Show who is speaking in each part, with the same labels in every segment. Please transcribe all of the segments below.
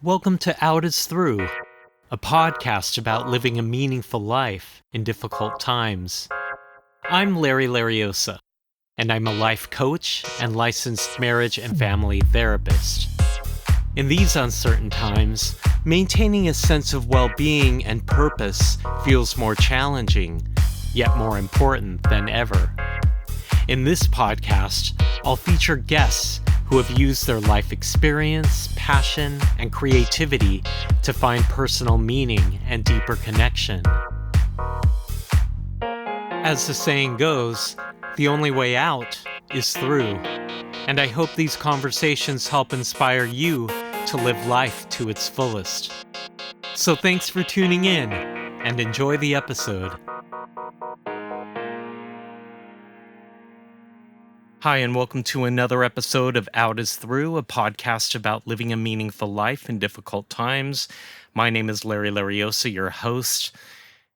Speaker 1: Welcome to Out is Through, a podcast about living a meaningful life in difficult times. I'm Larry Lariosa, and I'm a life coach and licensed marriage and family therapist. In these uncertain times, maintaining a sense of well-being and purpose feels more challenging, yet more important than ever. In this podcast, I'll feature guests who have used their life experience, passion, and creativity to find personal meaning and deeper connection. As the saying goes, the only way out is through. And I hope these conversations help inspire you to live life to its fullest. So thanks for tuning in, and enjoy the episode. Hi, and welcome to another episode of Out is Through, a podcast about living a meaningful life in difficult times. My name is Larry Lariosa, your host,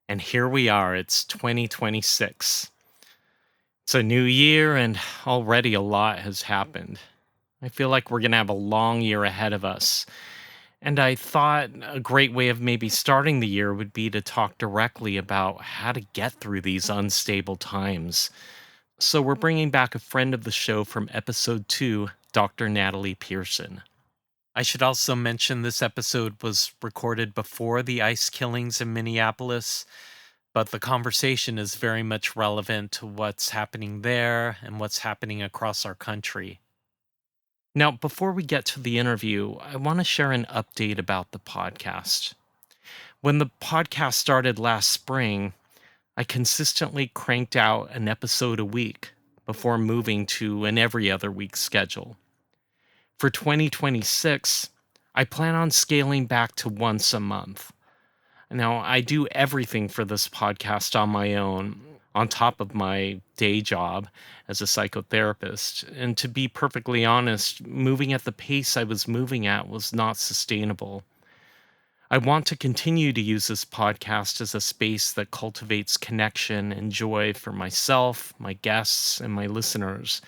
Speaker 1: and here we are. It's 2026. It's a new year, and already a lot has happened. I feel like we're going to have a long year ahead of us. And I thought a great way of maybe starting the year would be to talk directly about how to get through these unstable times. So we're bringing back a friend of the show from episode 2, Dr. Natalye Pearson. I should also mention this episode was recorded before the ICE killings in Minneapolis, but the conversation is very much relevant to what's happening there and what's happening across our country. Now, before we get to the interview, I want to share an update about the podcast. When the podcast started last spring, I consistently cranked out an episode a week before moving to an every other week schedule. For 2026, I plan on scaling back to once a month. Now, I do everything for this podcast on my own, on top of my day job as a psychotherapist. And to be perfectly honest, moving at the pace I was moving at was not sustainable. I want to continue to use this podcast as a space that cultivates connection and joy for myself, my guests, and my listeners.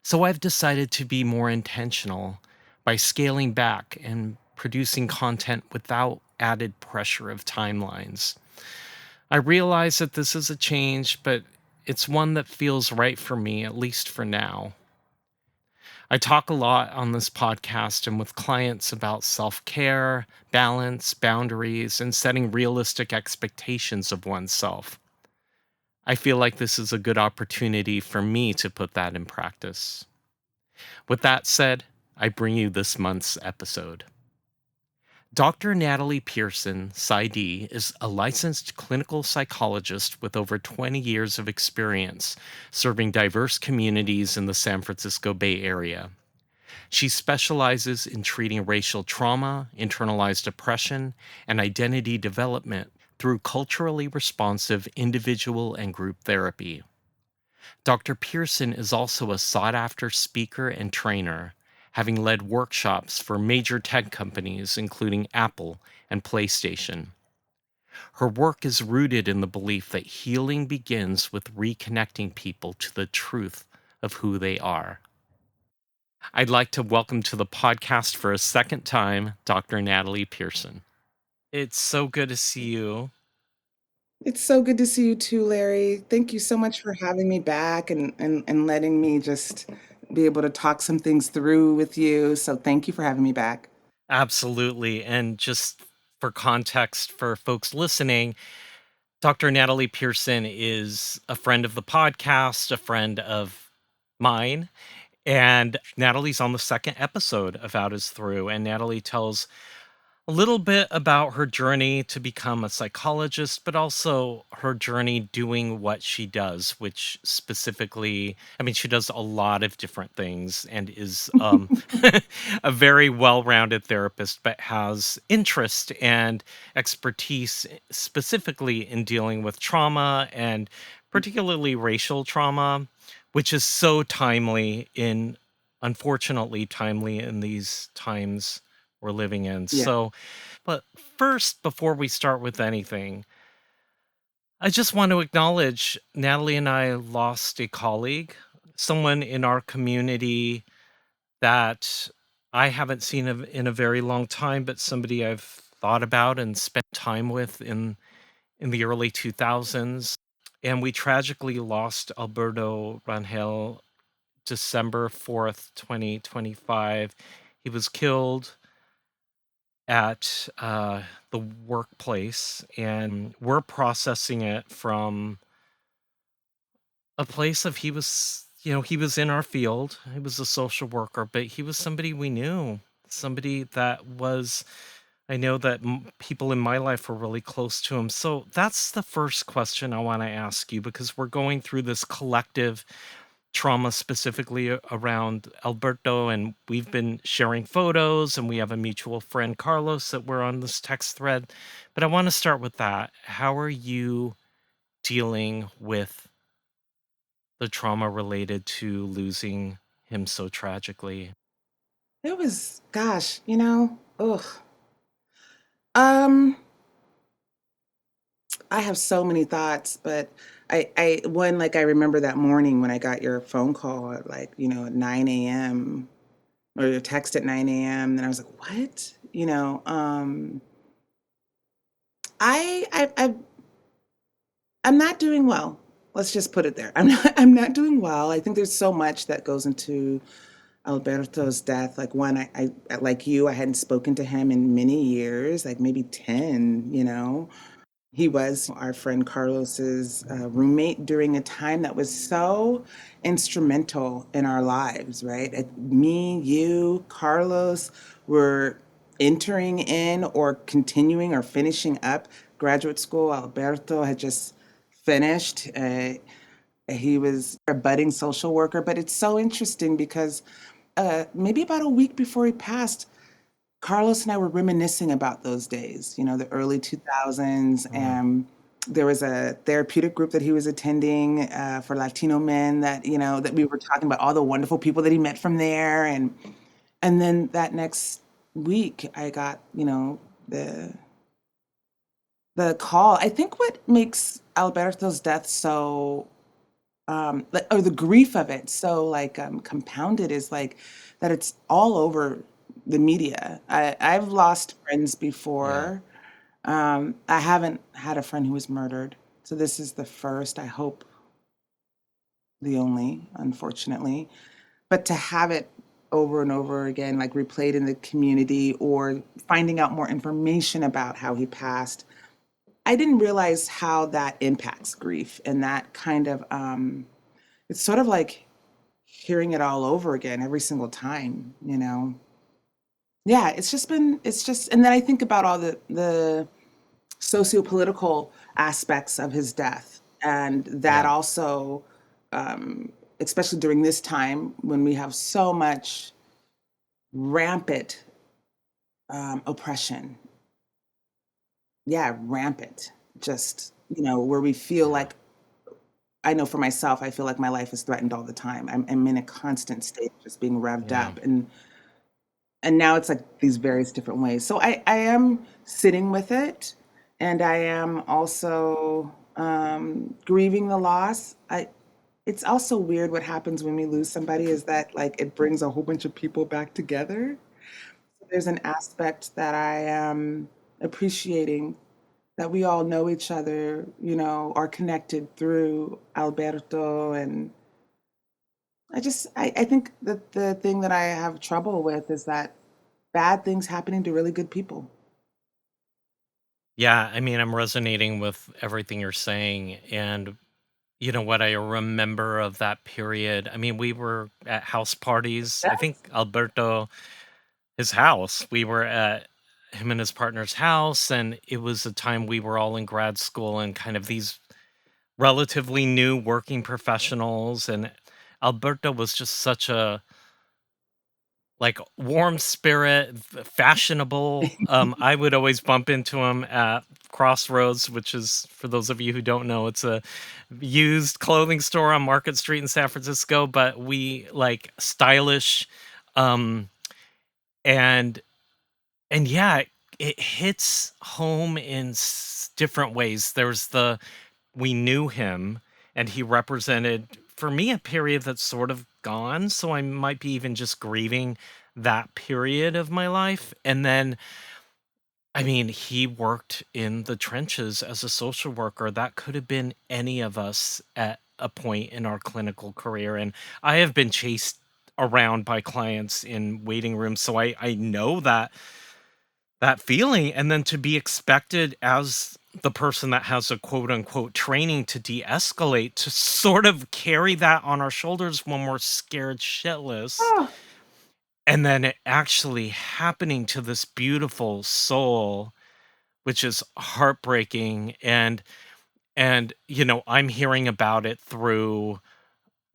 Speaker 1: So I've decided to be more intentional by scaling back and producing content without added pressure of timelines. I realize that this is a change, but it's one that feels right for me, at least for now. I talk a lot on this podcast and with clients about self-care, balance, boundaries, and setting realistic expectations of oneself. I feel like this is a good opportunity for me to put that in practice. With that said, I bring you this month's episode. Dr. Natalye Pearson, PsyD, is a licensed clinical psychologist with over 20 years of experience serving diverse communities in the San Francisco Bay Area. She specializes in treating racial trauma, internalized oppression, and identity development through culturally responsive individual and group therapy. Dr. Pearson is also a sought-after speaker and trainer, having led workshops for major tech companies including Apple and PlayStation. Her work is rooted in the belief that healing begins with reconnecting people to the truth of who they are. I'd like to welcome to the podcast for a second time, Dr. Natalye Pearson. It's so good to see you.
Speaker 2: It's so good to see you too, Larry. Thank you so much for having me back and letting me just be able to talk some things through with you. So thank you for having me back.
Speaker 1: Absolutely. And just for context for folks listening, Dr. Natalye Pearson is a friend of the podcast, a friend of mine. And Natalie's on the second episode of Out is Through. And Natalye tells a little bit about her journey to become a psychologist, but also her journey doing what she does, which specifically, I mean, she does a lot of different things and is a very well-rounded therapist, but has interest and expertise specifically in dealing with trauma and particularly racial trauma, which is so unfortunately timely in these times we're living in.
Speaker 2: Yeah.
Speaker 1: So, but first, before we start with anything, I just want to acknowledge Natalye and I lost a colleague, someone in our community that I haven't seen in a very long time, but somebody I've thought about and spent time with in the early 2000s. And we tragically lost Alberto Rangel December 4th, 2025. He was killed at the workplace, and we're processing it from a place of he was in our field. He was a social worker, but he was somebody we knew, somebody that was, I know that people in my life were really close to him. So that's the first question I want to ask you, because we're going through this collective trauma specifically around Alberto, and we've been sharing photos, and we have a mutual friend, Carlos, that we're on this text thread. But I want to start with that. How are you dealing with the trauma related to losing him so tragically?
Speaker 2: It was, gosh, ugh. Um, I have so many thoughts, but one, like, I remember that morning when I got your phone call at, like, at 9 a.m. or your text at 9 a.m. And I was like, what? I I'm not doing well. Let's just put it there. I'm not doing well. I think there's so much that goes into Alberto's death. Like, one, like you, I hadn't spoken to him in many years, like maybe 10. He was our friend Carlos's roommate during a time that was so instrumental in our lives, right? Me, you, Carlos were entering in or continuing or finishing up graduate school. Alberto had just finished. He was a budding social worker, but it's so interesting because maybe about a week before he passed, Carlos and I were reminiscing about those days, the early 2000s.
Speaker 1: Mm,
Speaker 2: And there was a therapeutic group that he was attending for Latino men that we were talking about all the wonderful people that he met from there. And then that next week, I got, the the call. I think what makes Alberto's death so or the grief of it so like compounded is like that it's all over the media. I've lost friends
Speaker 1: yeah.
Speaker 2: before. I haven't had a friend who was murdered, so this is the first. I hope the only, unfortunately. But to have it over and over again, like replayed in the community or finding out more information about how he passed, I didn't realize how that impacts grief and that kind of it's sort of like hearing it all over again every single time. Yeah, it's just, and then I think about all the socio-political aspects of his death, and that
Speaker 1: Yeah.
Speaker 2: also, um, especially during this time when we have so much rampant oppression. Yeah, rampant. Just, where we feel
Speaker 1: Yeah.
Speaker 2: like, I know for myself, I feel like my life is threatened all the time. I'm in a constant state of just being revved
Speaker 1: Yeah.
Speaker 2: up. And now it's like these various different ways. So I am sitting with it, and I am also grieving the loss. It's also weird what happens when we lose somebody is that like it brings a whole bunch of people back together. There's an aspect that I am appreciating, that we all know each other, are connected through Alberto. And I think that the thing that I have trouble with is that bad things happening to really good people.
Speaker 1: Yeah, I mean, I'm resonating with everything you're saying. And you know what I remember of that period? I mean, we were at house parties. I think
Speaker 2: Yes.
Speaker 1: Alberto, his house, we were at him and his partner's house. And it was a time we were all in grad school and kind of these relatively new working professionals. And Alberto was just such a like warm spirit, fashionable. I would always bump into him at Crossroads, which is, for those of you who don't know, it's a used clothing store on Market Street in San Francisco. But we like stylish, um, and yeah, it hits home in different ways. There's the we knew him, and he represented for me, a period that's sort of gone. So I might be even just grieving that period of my life. And then, I mean, he worked in the trenches as a social worker. That could have been any of us at a point in our clinical career. And I have been chased around by clients in waiting rooms. So I know that feeling. And then to be expected as the person that has a quote unquote training to de-escalate, to sort of carry that on our shoulders when we're scared shitless,
Speaker 2: Oh,
Speaker 1: and then it actually happening to this beautiful soul, which is heartbreaking. And I'm hearing about it through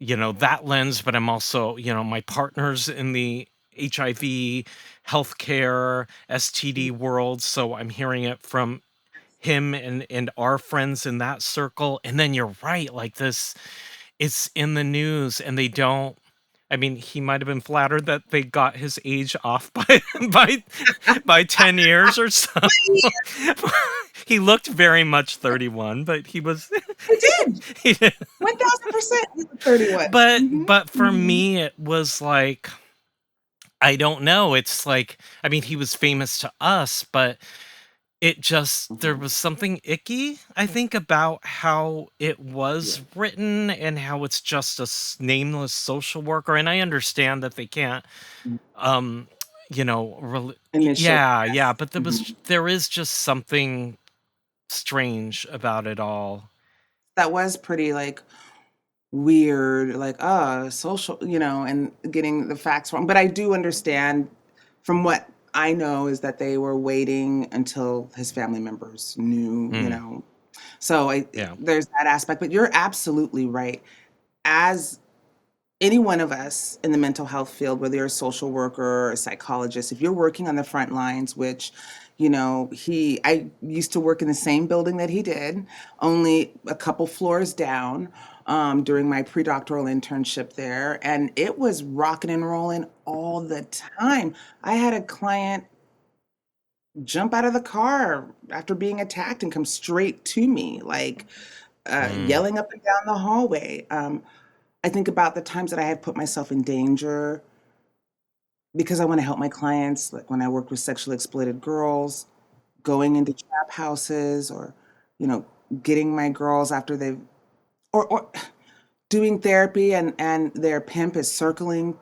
Speaker 1: that lens, but I'm also, my partner's in the HIV, healthcare, STD world, so I'm hearing it from him and our friends in that circle. And then you're right, like this, it's in the news, and they don't. I mean, he might have been flattered that they got his age off by by by 10 years or so. He looked very much 31, but he was
Speaker 2: I did.
Speaker 1: he did.
Speaker 2: 1000%. He was 31.
Speaker 1: But for
Speaker 2: Hmm.
Speaker 1: me it was like, I don't know, it's like, I mean, he was famous to us, but it just, there
Speaker 2: Hmm.
Speaker 1: was something icky, I think, about how it
Speaker 2: Yeah.
Speaker 1: was written and how it's just a nameless social worker. And I understand that they can't, um,
Speaker 2: Initial.
Speaker 1: yeah, yeah,
Speaker 2: Yes.
Speaker 1: but
Speaker 2: Mhm.
Speaker 1: there is just something strange about it all.
Speaker 2: That was pretty like weird, like, social, and getting the facts wrong. But I do understand from what I know is that they were waiting until his family members knew,
Speaker 1: Mm,
Speaker 2: So
Speaker 1: yeah.
Speaker 2: there's that aspect. But you're absolutely right. As any one of us in the mental health field, whether you're a social worker or a psychologist, if you're working on the front lines, which, I used to work in the same building that he did, only a couple floors down, during my pre-doctoral internship there, and it was rocking and rolling all the time. I had a client jump out of the car after being attacked and come straight to me, like
Speaker 1: Mm,
Speaker 2: yelling up and down the hallway. I think about the times that I have put myself in danger because I want to help my clients, like when I worked with sexually exploited girls, going into trap houses, or, you know, getting my girls after they've, or doing therapy, and their pimp is circling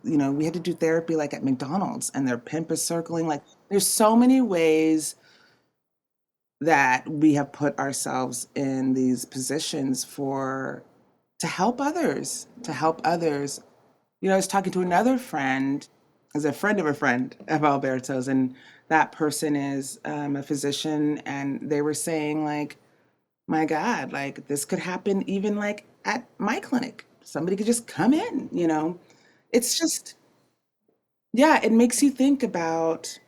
Speaker 2: we had to do therapy like at McDonald's, and their pimp is circling. Like, there's so many ways that we have put ourselves in these positions for to help others. I was talking to another friend, as a friend of Alberto's, and that person is a physician, and they were saying, like, my God, like, this could happen even like at my clinic. Somebody could just come in. It's just, yeah, it makes you think about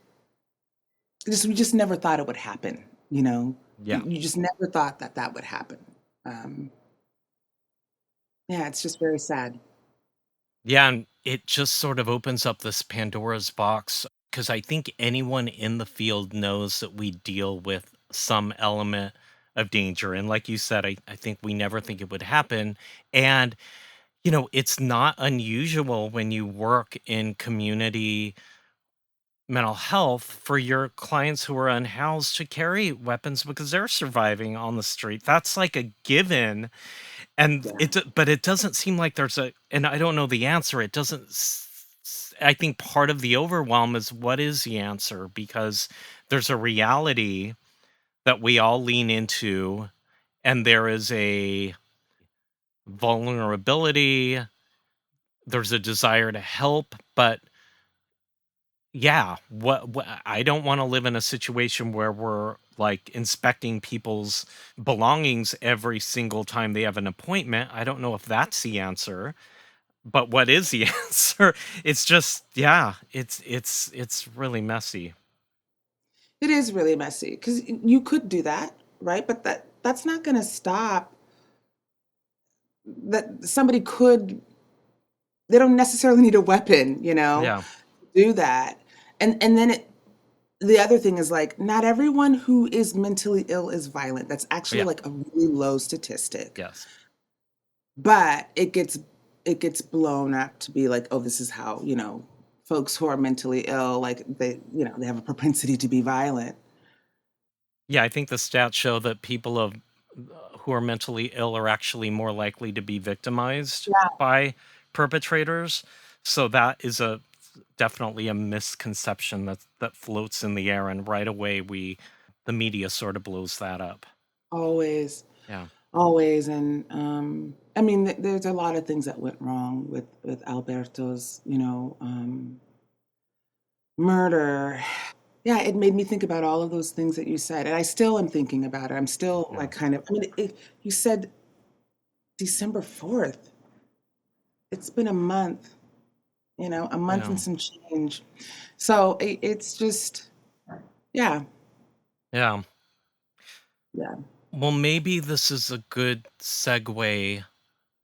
Speaker 2: just, we just never thought it would happen, you know?
Speaker 1: yeah.
Speaker 2: You just never thought that that would happen. Um, yeah, it's just very sad.
Speaker 1: Yeah, and it just sort of opens up this Pandora's box, because I think anyone in the field knows that we deal with some element of danger. And like you said, I think we never think it would happen. And, it's not unusual when you work in community mental health for your clients who are unhoused to carry weapons because they're surviving on the street. That's like a given. And
Speaker 2: Yeah.
Speaker 1: but it doesn't seem like there's and I don't know the answer. It doesn't I think part of the overwhelm is, what is the answer? Because there's a reality that we all lean into, and there is a vulnerability, there's a desire to help, but yeah, what I don't want to live in a situation where we're like inspecting people's belongings every single time they have an appointment. I don't know if that's the answer. But what is the answer? It's just, yeah, it's really messy.
Speaker 2: It is really messy because you could do that, right? But that's not going to stop that somebody could. They don't necessarily need a weapon,
Speaker 1: Yeah,
Speaker 2: do that. And then the other thing is, like, not everyone who is mentally ill is violent. That's actually
Speaker 1: yeah,
Speaker 2: like a really low statistic.
Speaker 1: yes.
Speaker 2: but it gets blown up to be like, oh, this is how, folks who are mentally ill, like they have a propensity to be violent.
Speaker 1: Yeah, I think the stats show that people who are mentally ill are actually more likely to be victimized
Speaker 2: Yeah,
Speaker 1: by perpetrators. So that is a definitely a misconception that floats in the air, and right away the media sort of blows that up.
Speaker 2: always,
Speaker 1: Yeah.
Speaker 2: always, and I mean, there's a lot of things that went wrong with Alberto's, murder. Yeah, it made me think about all of those things that you said, and I still am thinking about it. I'm still
Speaker 1: Yeah.
Speaker 2: like kind of. I mean, you said December 4th. It's been a month, a month
Speaker 1: Yeah.
Speaker 2: and some change. So it's just, yeah,
Speaker 1: Yeah.
Speaker 2: yeah.
Speaker 1: Well, maybe this is a good segue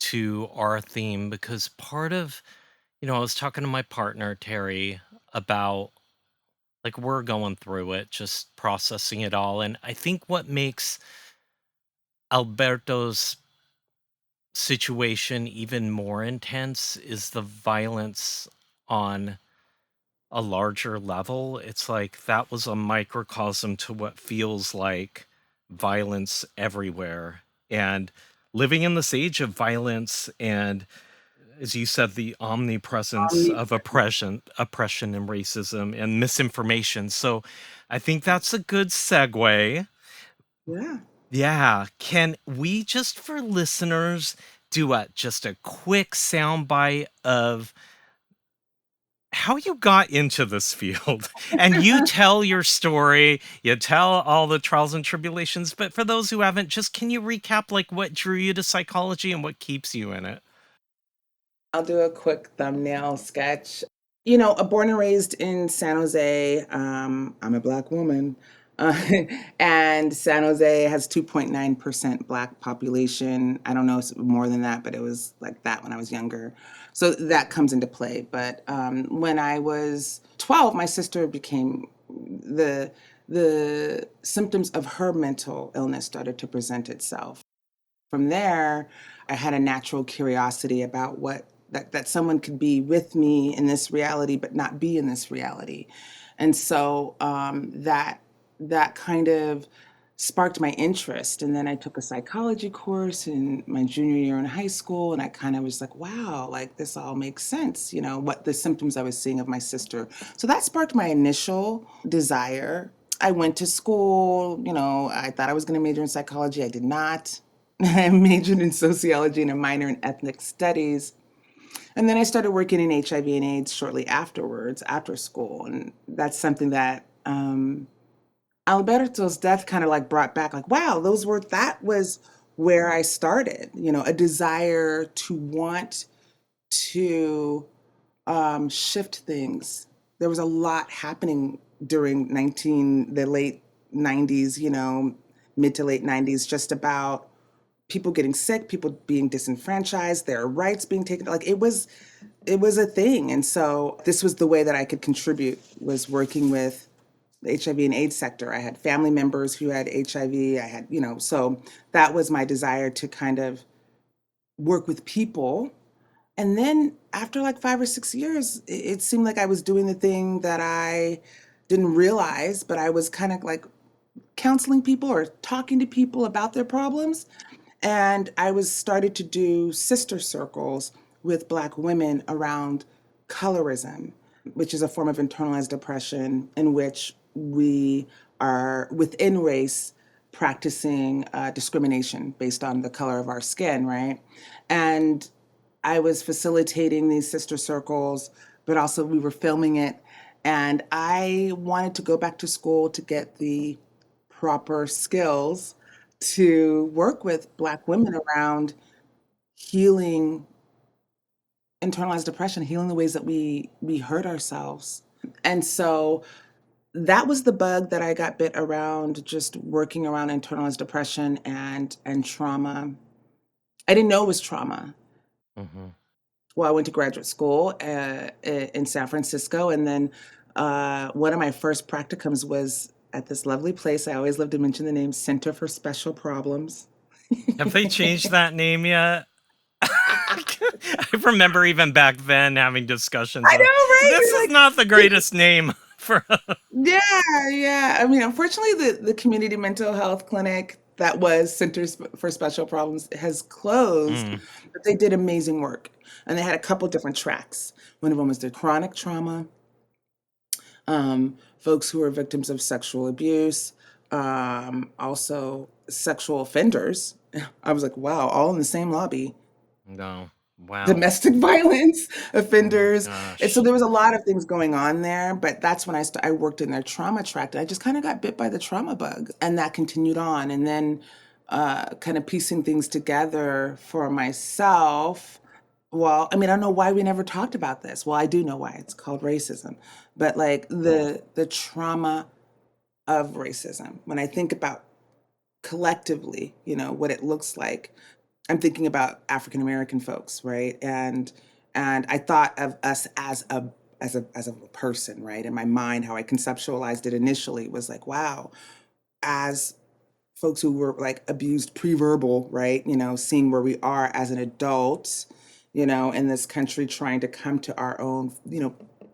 Speaker 1: to our theme, because part of, I was talking to my partner, Terry, about like we're going through it, just processing it all. And I think what makes Alberto's situation even more intense is the violence on a larger level. It's like that was a microcosm to what feels like violence everywhere. And living in this age of violence and, as you said, the omnipresence of oppression and racism and misinformation. So I think that's a good segue.
Speaker 2: Yeah.
Speaker 1: Yeah. Can we, just for listeners, do just a quick soundbite of how you got into this field? And you tell your story, you tell all the trials and tribulations, but for those who haven't, just can you recap like what drew you to psychology and what keeps you in it?
Speaker 2: I'll do a quick thumbnail sketch. Born and raised in San Jose, I'm a Black woman. Uh, and San Jose has 2.9% Black population. I don't know if it's more than that, but it was like that when I was younger. So that comes into play. But when I was 12, my sister became the symptoms of her mental illness started to present itself. From there, I had a natural curiosity about what that someone could be with me in this reality, but not be in this reality. And so that kind of sparked my interest. And then I took a psychology course in my junior year in high school, and I kind of was like, wow, like this all makes sense, what the symptoms I was seeing of my sister. So that sparked my initial desire. I went to school, I thought I was going to major in psychology. I did not. I majored in sociology and a minor in ethnic studies. And then I started working in HIV and AIDS shortly afterwards, after school. And that's something that Alberto's death kind of like brought back, like, wow, that was where I started, a desire to want to shift things. There was a lot happening during the late 90s, mid to late 90s, just about people getting sick, people being disenfranchised, their rights being taken. Like it was a thing. And so this was the way that I could contribute, was working with the HIV and AIDS sector. I had family members who had HIV. I had, so that was my desire to kind of work with people. And then after like 5 or 6 years, it seemed like I was doing the thing that I didn't realize, but I was kind of like counseling people or talking to people about their problems. And I was started to do sister circles with Black women around colorism, which is a form of internalized depression in which we are within race practicing discrimination based on the color of our skin, right? And I was facilitating these sister circles, but also we were filming it. And I wanted to go back to school to get the proper skills to work with Black women around healing internalized depression, healing the ways that we hurt ourselves. And so that was the bug that I got bit around, just working around internalized depression and trauma. I didn't know it was trauma.
Speaker 1: Hmm.
Speaker 2: Well, I went to graduate school in San Francisco, and then one of my first practicums was at this lovely place. I always love to mention the name, Center for Special Problems.
Speaker 1: Have they changed that name yet? I remember even back then having discussions
Speaker 2: I
Speaker 1: of,
Speaker 2: know, right?
Speaker 1: this
Speaker 2: You're
Speaker 1: is
Speaker 2: like,
Speaker 1: not the
Speaker 2: this
Speaker 1: greatest name for
Speaker 2: yeah, yeah. I mean, unfortunately, the community mental health clinic that was Centers for Special Problems has closed,
Speaker 1: Mm,
Speaker 2: but they did amazing work. And they had a couple different tracks. One of them was the chronic trauma, folks who are victims of sexual abuse, also sexual offenders. I was like, wow, all in the same lobby.
Speaker 1: no. Wow.
Speaker 2: Domestic violence
Speaker 1: Oh my
Speaker 2: offenders. And so
Speaker 1: gosh.
Speaker 2: there was a lot of things going on there, but that's when I worked in their trauma tract. I just kind of got bit by the trauma bug, and that continued on. And then kind of piecing things together for myself. Well, I mean, I don't know why we never talked about this. Well, I do know why. It's called racism. But like the trauma of racism, when I think about collectively, what it looks like, I'm thinking about African American folks, right? And I thought of us as a person, right? In my mind, how I conceptualized it initially was like, wow, as folks who were like abused pre-verbal, right? Seeing where we are as an adult, in this country, trying to come to our own,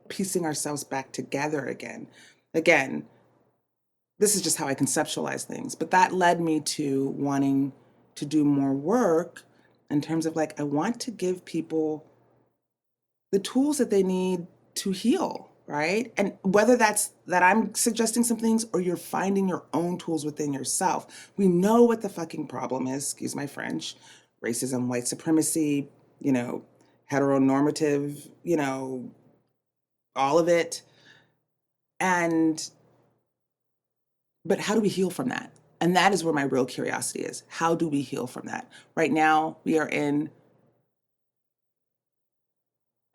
Speaker 2: piecing ourselves back together again. Again, this is just how I conceptualize things. But that led me to wanting to do more work in terms of like, I want to give people the tools that they need to heal, right? And whether that's that I'm suggesting some things or you're finding your own tools within yourself, we know what the fucking problem is, excuse my French: racism, white supremacy, you know, heteronormative, all of it. And but how do we heal from that? And that is where my real curiosity is. How do we heal from that? Right now, we are in,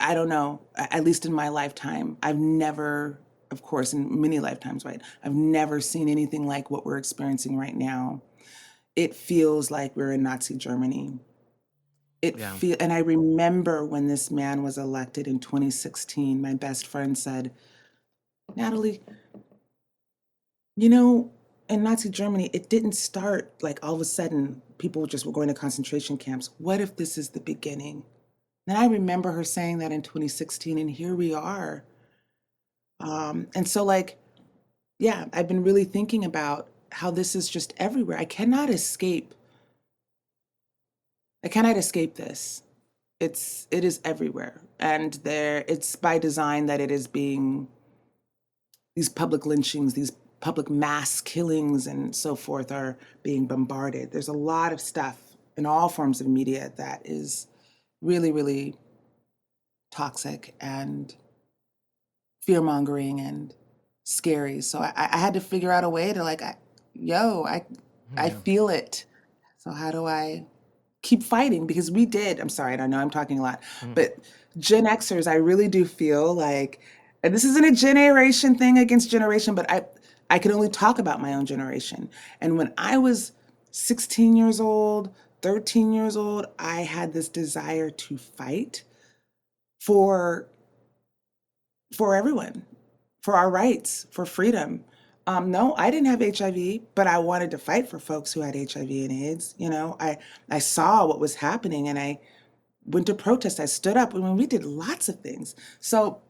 Speaker 2: I don't know, at least in my lifetime, I've never, of course, in many lifetimes, right? I've never seen anything like what we're experiencing right now. It feels like we're in Nazi Germany.
Speaker 1: Yeah.
Speaker 2: And I remember when this man was elected in 2016, my best friend said, Natalie, you know, in Nazi Germany, it didn't start like all of a sudden people just were going to concentration camps. What if this is the beginning? And I remember her saying that in 2016, and here we are. And so, like, yeah, I've been really thinking about how this is just everywhere. I cannot escape this. It is everywhere. And it's by design that it is being, these public lynchings, these public mass killings and so forth are being bombarded. There's a lot of stuff in all forms of media that is really, really toxic and fear mongering and scary. So I had to figure out a way to like, I
Speaker 1: Yeah.
Speaker 2: feel it. So how do I keep fighting? Because we did. I'm sorry, I know I'm talking a lot,
Speaker 1: Mm,
Speaker 2: but Gen Xers, I really do feel like, and this isn't a generation thing against generation, but I can only talk about my own generation. And when I was 16 years old, 13 years old, I had this desire to fight for for everyone, for our rights, for freedom. No, I didn't have HIV, but I wanted to fight for folks who had HIV and AIDS. I saw what was happening, and I went to protest. I stood up. I mean, we did lots of things. So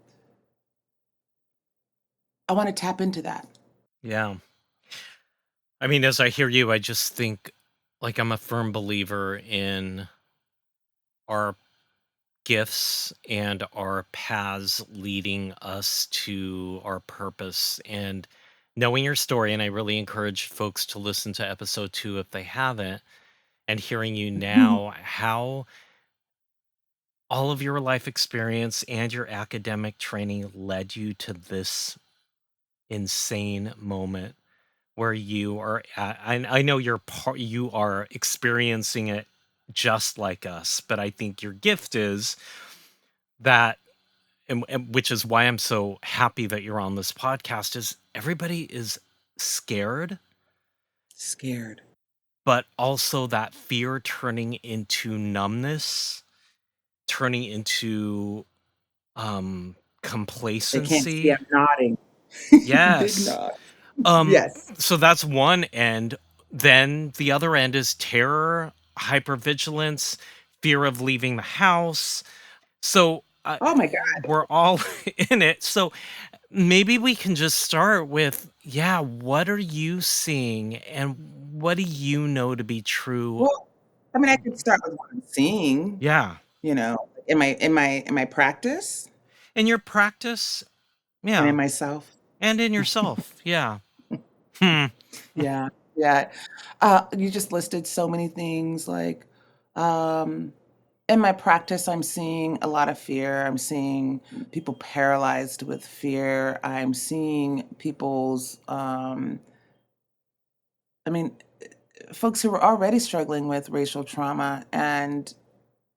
Speaker 2: I want to tap into that.
Speaker 1: yeah. I mean, as I hear you, I just think like I'm a firm believer in our gifts and our paths leading us to our purpose, and knowing your story. And I really encourage folks to listen to episode 2 if they haven't, and hearing you now, how all of your life experience and your academic training led you to this insane moment where you are at. I know you are experiencing it just like us, but I think your gift is that, and which is why I'm so happy that you're on this podcast, is everybody is scared,
Speaker 2: Scared.
Speaker 1: but also that fear turning into numbness, turning into
Speaker 2: They can't see
Speaker 1: complacency.
Speaker 2: I'm nodding. Big
Speaker 1: Yes.
Speaker 2: nod.
Speaker 1: Um,
Speaker 2: Yes.
Speaker 1: so that's one end. Then the other end is terror, hypervigilance, fear of leaving the house. So
Speaker 2: Oh my God.
Speaker 1: we're all in it. So maybe we can just start with, yeah, what are you seeing and what do you know to be true?
Speaker 2: Well, I mean, I could start with what I'm seeing,
Speaker 1: Yeah.
Speaker 2: in my practice
Speaker 1: In your practice,
Speaker 2: and in
Speaker 1: yeah.
Speaker 2: myself.
Speaker 1: And in yourself, yeah. Hmm.
Speaker 2: Yeah, yeah. You just listed so many things like, um, in my practice, I'm seeing a lot of fear. I'm seeing people paralyzed with fear. I'm seeing people's, I mean, folks who are already struggling with racial trauma. And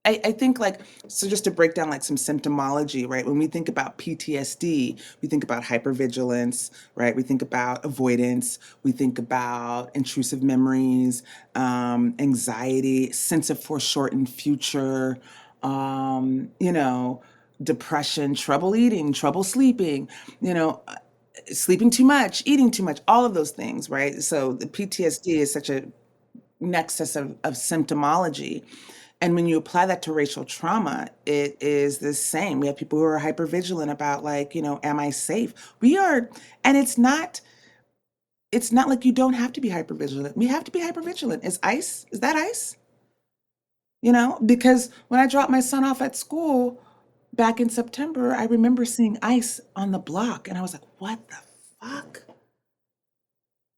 Speaker 2: I think like, so just to break down like some symptomology, right? When we think about PTSD, we think about hypervigilance, right? We think about avoidance, we think about intrusive memories, anxiety, sense of foreshortened future, you know, depression, trouble eating, trouble sleeping, you know, sleeping too much, eating too much, all of those things, right? So the PTSD is such a nexus of symptomology. And when you apply that to racial trauma, it is the same. We have people who are hypervigilant about like, am I safe? We are, and it's not like you don't have to be hypervigilant. We have to be hypervigilant. Is that ice? Because when I dropped my son off at school back in September, I remember seeing ice on the block and I was like, what the fuck?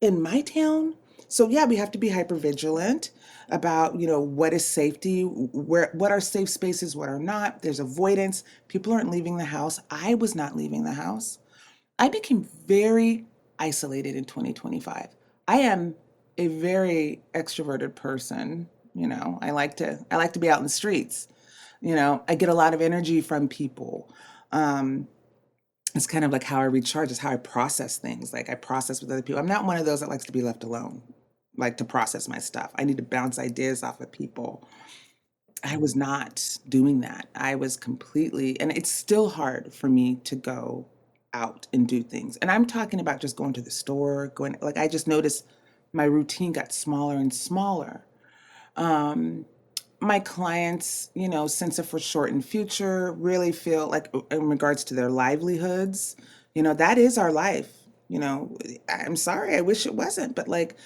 Speaker 2: In my town. So yeah, we have to be hyper vigilant about, what is safety, what are safe spaces, what are not. There's avoidance. People aren't leaving the house. I was not leaving the house. I became very isolated in 2025. I am a very extroverted person. I like to be out in the streets. I get a lot of energy from people. Um, it's kind of like how I recharge, is how I process things. Like I process with other people. I'm not one of those that likes to be left alone, like to process my stuff. I need to bounce ideas off of people. I was not doing that. I was completely, and it's still hard for me to go out and do things. And I'm talking about just going to the store, like I just noticed my routine got smaller and smaller. Um, my clients, sense of foreshortened future, really feel like in regards to their livelihoods, that is our life. I'm sorry, I wish it wasn't, but like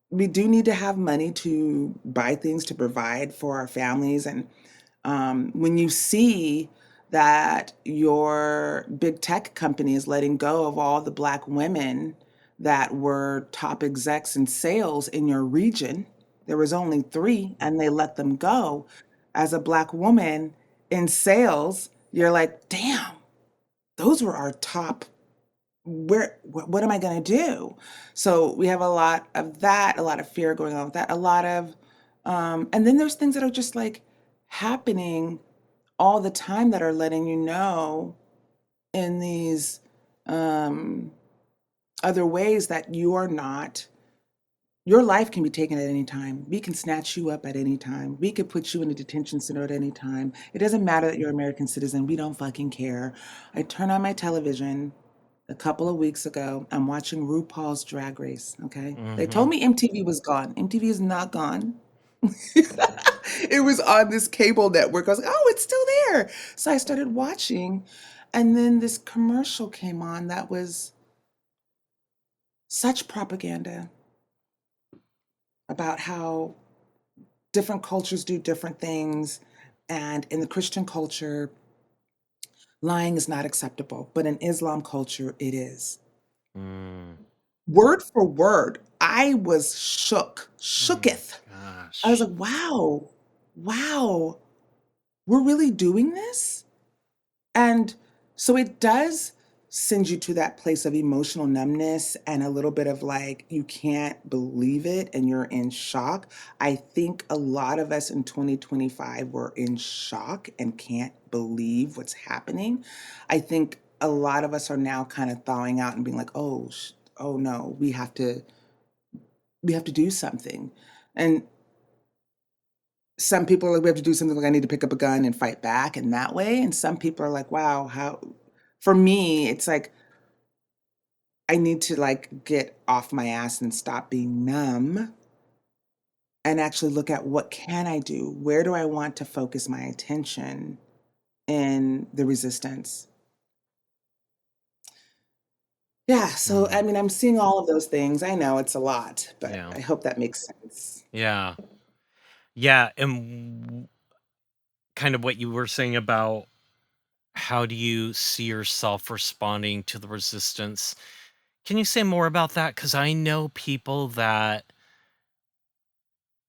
Speaker 2: we do need to have money to buy things to provide for our families. And when you see that your big tech company is letting go of all the Black women that were top execs in sales in your region, there was only three, and they let them go. As a Black woman in sales, you're like, damn, those were our top. What am I going to do? So we have a lot of that, a lot of fear going on with that, a lot of, and then there's things that are just like happening all the time that are letting you know in these um, other ways that you are not, your life can be taken at any time. We can snatch you up at any time. We could put you in a detention center at any time. It doesn't matter that you're an American citizen. We don't fucking care. I turn on my television a couple of weeks ago. I'm watching RuPaul's Drag Race. Okay. They
Speaker 1: Hmm.
Speaker 2: told me MTV was gone. MTV is not gone. It was on this cable network. I was like, oh, it's still there. So I started watching. And then this commercial came on that was such propaganda about how different cultures do different things. And in the Christian culture, lying is not acceptable. But in Islam culture, it is.
Speaker 1: Mm.
Speaker 2: Word for word, I was
Speaker 1: Oh my
Speaker 2: shooketh. I was
Speaker 1: gosh.
Speaker 2: like, wow, wow, we're really doing this? And so it does send you to that place of emotional numbness and a little bit of like, you can't believe it and you're in shock. I think a lot of us in 2025 were in shock and can't believe what's happening. I think a lot of us are now kind of thawing out and being like, oh, oh no, we have to do something. And some people are like, we have to do something like I need to pick up a gun and fight back in that way. And some people are like, wow, how, for me, it's like, I need to like get off my ass and stop being numb and actually look at what can I do? Where do I want to focus my attention in the resistance? Yeah, so I
Speaker 1: Mm,
Speaker 2: mean, I'm seeing all of those things. I know it's a lot, but
Speaker 1: yeah.
Speaker 2: I hope that makes sense.
Speaker 1: Yeah. Yeah, kind of what you were saying about how do you see yourself responding to the resistance? Can you say more about that? Because I know people that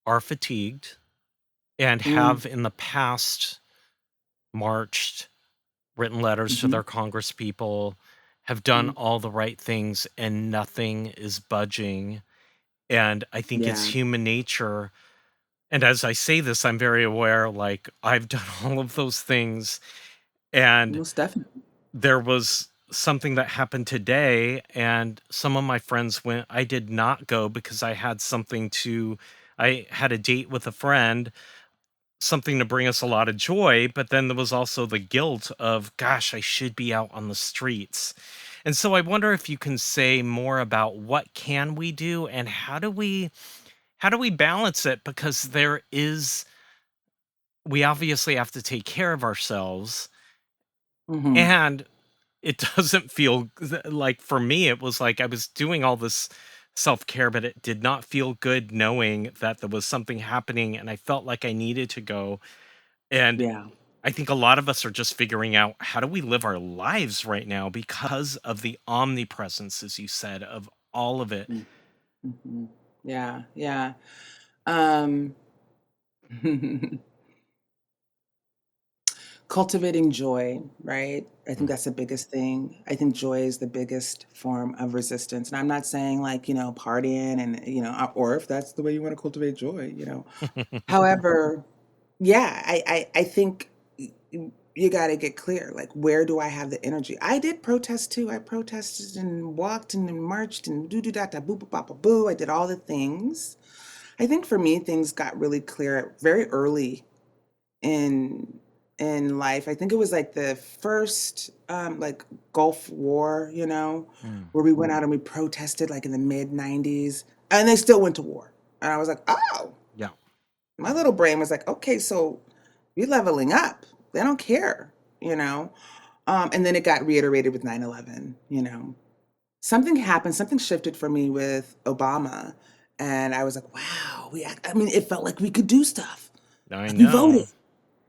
Speaker 1: are fatigued and
Speaker 2: Mm,
Speaker 1: have in the past marched, written letters to
Speaker 2: mhm.
Speaker 1: their congress people, have done
Speaker 2: Mm,
Speaker 1: all the right things, and nothing is budging. And I think it's
Speaker 2: yeah,
Speaker 1: human nature. And as I say this, I'm very aware, like, I've done all of those things. And
Speaker 2: most definitely.
Speaker 1: there was something that happened today, and some of my friends went. I did not go because I had a date with a friend, something to bring us a lot of joy, but then there was also the guilt of, gosh, I should be out on the streets. And so I wonder if you can say more about what can we do and how do we balance it, because we obviously have to take care of ourselves,
Speaker 2: Mhm.
Speaker 1: and it doesn't feel like, for me it was like I was doing all this self-care, but it did not feel good knowing that there was something happening and I felt like I needed to go. And
Speaker 2: Yeah.
Speaker 1: I think a lot of us are just figuring out, how do we live our lives right now because of the omnipresence, as you said, of all of it.
Speaker 2: Mm, mhm. Yeah, yeah. Um, cultivating joy, right? I think
Speaker 1: Mm.
Speaker 2: that's the biggest thing. I think joy is the biggest form of resistance. And I'm not saying like, partying and, or if that's the way you want to cultivate joy, However, yeah, I think you got to get clear. Like, where do I have the energy? I did protest too. I protested and walked and marched and do do da da boo boo ba ba boo. I did all the things. I think for me, things got really clear very early in life. I think it was like the first like Gulf War,
Speaker 1: Mm.
Speaker 2: where we went out and we protested like in the mid '90s, and they still went to war. And I was like, oh,
Speaker 1: Yeah.
Speaker 2: my little brain was like, okay, so you're leveling up. They don't care, you know? And then it got reiterated with 9/11. Something happened, something shifted for me with Obama. And I was like, wow, I mean, it felt like we could do stuff.
Speaker 1: I
Speaker 2: Like we voted.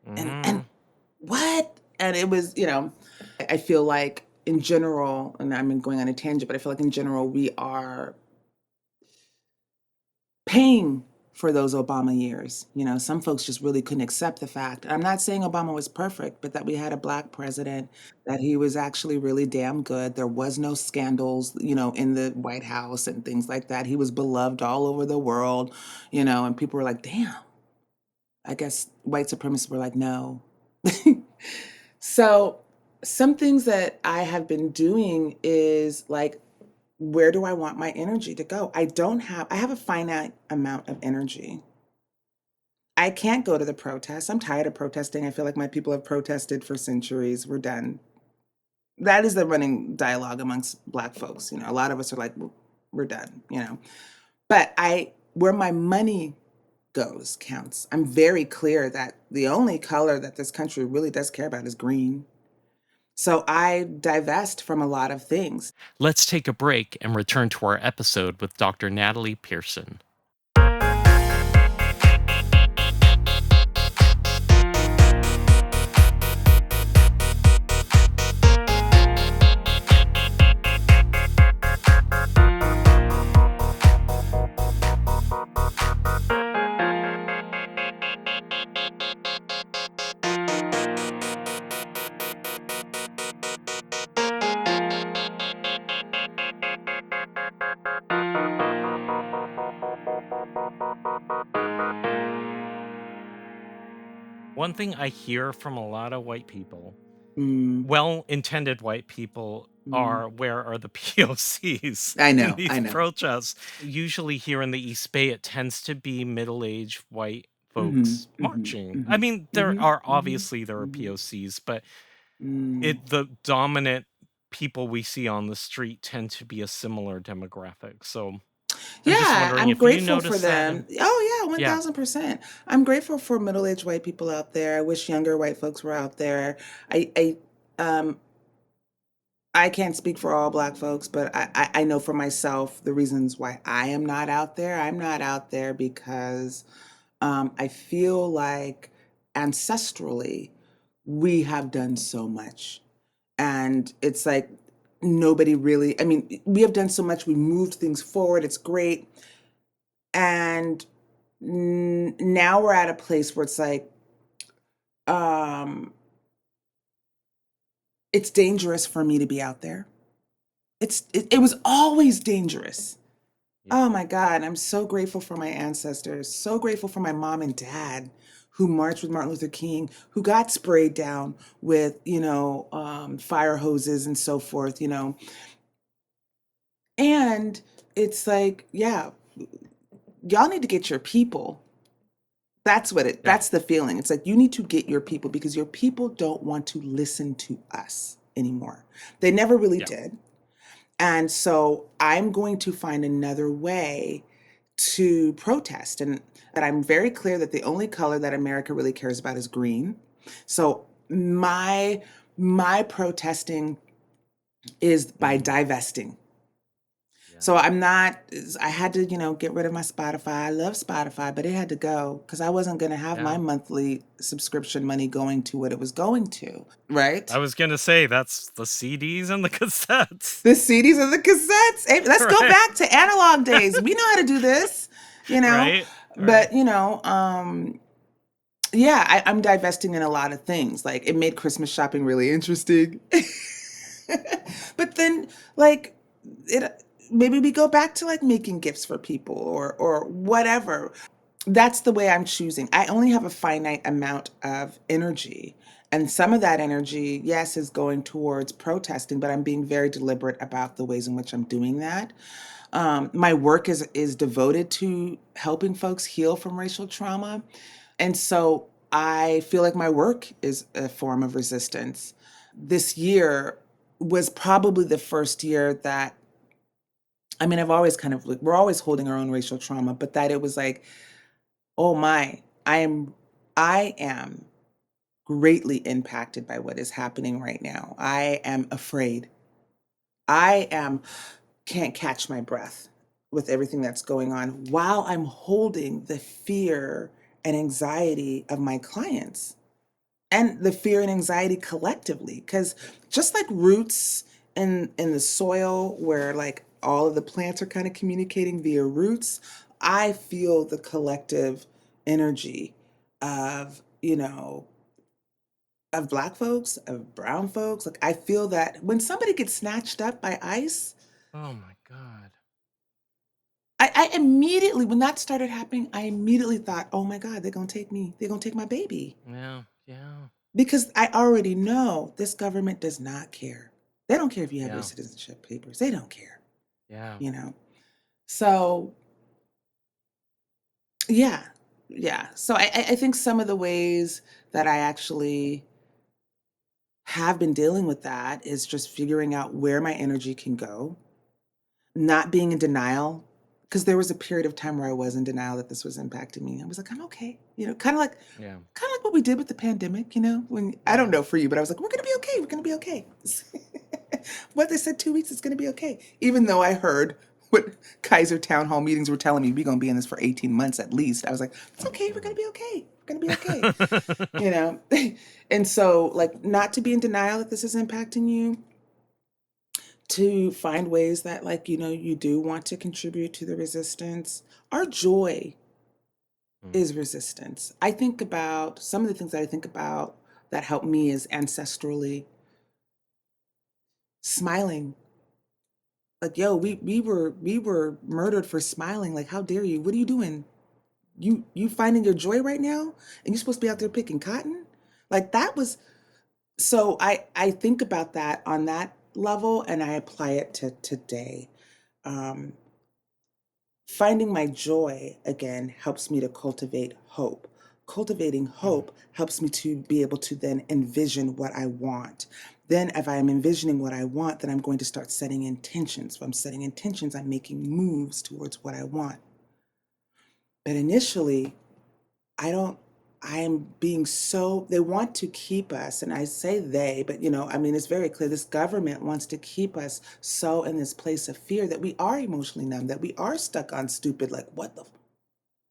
Speaker 1: know.
Speaker 2: And
Speaker 1: Hmm.
Speaker 2: what? And it was, I feel like in general, and I'm going on a tangent, but I feel like in general, we are paying for those Obama years. Some folks just really couldn't accept the fact. I'm not saying Obama was perfect, but that we had a black president, that he was actually really damn good. There was no scandals, in the White House and things like that. He was beloved all over the world, and people were like, damn, I guess white supremacists were like, no. So, some things that I have been doing is like, where do I want my energy to go? I have a finite amount of energy. I can't go to the protests. I'm tired of protesting. I feel like my people have protested for centuries. We're done. That is the running dialogue amongst Black folks. A lot of us are like, we're done. But where my money goes counts. I'm very clear that the only color that this country really does care about is green. So I divest from a lot of things.
Speaker 1: Let's take a break and return to our episode with Dr. Natalye Pearson. One thing I hear from a lot of white people,
Speaker 2: Mm,
Speaker 1: well-intended white people,
Speaker 2: mm.
Speaker 1: are, where are the POCs
Speaker 2: I
Speaker 1: in
Speaker 2: know,
Speaker 1: these
Speaker 2: I know.
Speaker 1: protests? Usually here in the East Bay, it tends to be middle-aged white
Speaker 2: Mhm,
Speaker 1: folks
Speaker 2: mhm,
Speaker 1: marching. I
Speaker 2: mhm,
Speaker 1: mean,
Speaker 2: mhm, mhm,
Speaker 1: there are
Speaker 2: mhm.
Speaker 1: POCs, but
Speaker 2: Mm.
Speaker 1: the dominant people we see on the street tend to be a similar demographic. So I'm just
Speaker 2: Yeah,
Speaker 1: wondering
Speaker 2: I'm
Speaker 1: if you
Speaker 2: grateful for
Speaker 1: notice that. And
Speaker 2: them. Oh
Speaker 1: Yeah.
Speaker 2: 1000%. I'm grateful for middle-aged white people out there. I wish younger white folks were out there. Um, I can't speak for all Black folks, but I know for myself the reasons why I am not out there. I'm not out there because I feel like ancestrally we have done so much. And it's like nobody really, I mean, we have done so much. We moved things forward. It's great. And now we're at a place where it's like, um, it's dangerous for me to be out there. It was always dangerous.
Speaker 1: Yeah.
Speaker 2: Oh my God, I'm so grateful for my ancestors, so grateful for my mom and dad who marched with Martin Luther King, who got sprayed down with, fire hoses and so forth, And it's like, yeah, y'all need to get your people.
Speaker 1: Yeah.
Speaker 2: That's the feeling. It's like you need to get your people because your people don't want to listen to us anymore. They never really
Speaker 1: Yeah.
Speaker 2: did. And so I'm going to find another way to protest. And I'm very clear that the only color that America really cares about is green. So my protesting is by
Speaker 1: Mm.
Speaker 2: divesting.
Speaker 1: Yeah.
Speaker 2: So I'm not, I had to, get rid of my Spotify. I love Spotify, but it had to go because I wasn't going to have my
Speaker 1: Yeah.
Speaker 2: monthly subscription money going to what it was going to, right?
Speaker 1: I was gonna say that's the CDs and the cassettes.
Speaker 2: The CDs and the cassettes. Hey, let's go
Speaker 1: Right.
Speaker 2: back to analog days. We know how to do this, you know.
Speaker 1: Right. Right.
Speaker 2: But yeah, I'm divesting in a lot of things. Like it made Christmas shopping really interesting. But then, like, it maybe we go back to like making gifts for people or whatever. That's the way I'm choosing. I only have a finite amount of energy. And some of that energy, yes, is going towards protesting, but I'm being very deliberate about the ways in which I'm doing that. My work is devoted to helping folks heal from racial trauma. And so I feel like my work is a form of resistance. This year was probably the first year that, I mean, I've always kind of, we're always holding our own racial trauma, but that it was like, oh my, I am greatly impacted by what is happening right now. I am afraid. I am can't catch my breath with everything that's going on while I'm holding the fear and anxiety of my clients and the fear and anxiety collectively. Because just like roots in the soil where like all of the plants are kind of communicating via roots, I feel the collective energy of, of Black folks, of brown folks. Like I feel that when somebody gets snatched up by ICE,
Speaker 1: Oh my God.
Speaker 2: I immediately, when that started happening, I immediately thought, oh my God, they're going to take me. They're going to take my baby.
Speaker 1: Yeah. Yeah.
Speaker 2: Because I already know this government does not care. They don't care if you have your
Speaker 1: Yeah.
Speaker 2: citizenship papers. They don't care,
Speaker 1: Yeah.
Speaker 2: you know? So, yeah, yeah. So I think some of the ways that I actually have been dealing with that is just figuring out where my energy can go, not being in denial. Because there was a period of time where I was in denial that this was impacting me. I was like, I'm okay.
Speaker 1: Yeah.
Speaker 2: Kind of like what we did with the pandemic, when I don't
Speaker 1: Yeah.
Speaker 2: know for you, but I was like, we're gonna be okay. We're gonna be okay. What they said 2 weeks, it's gonna be okay. Even though I heard what Kaiser town hall meetings were telling me, we're gonna be in this for 18 months at least. I was like, it's okay. We're gonna be okay. We're gonna be okay. You know, and so like not to be in denial that this is impacting you, to find ways that like you do want to contribute to the resistance. Our joy
Speaker 1: Mm.
Speaker 2: is resistance. I think about some of the things that I think about that help me is ancestrally smiling. Like, yo, we were murdered for smiling. Like, how dare you? What are you doing? You finding your joy right now? And you're supposed to be out there picking cotton? Like that was so I think about that on that level and I apply it to today. Um, Finding my joy again helps me to cultivate hope. Cultivating
Speaker 1: Mm.
Speaker 2: hope helps me to be able to then envision what I want. Then, if I am envisioning what I want, then I'm going to start setting intentions. If I'm setting intentions, I'm making moves towards what I want. But initially, I don't, I am being so, they want to keep us, and I say they, but I mean, it's very clear this government wants to keep us so in this place of fear that we are emotionally numb, that we are stuck on stupid, like, what the,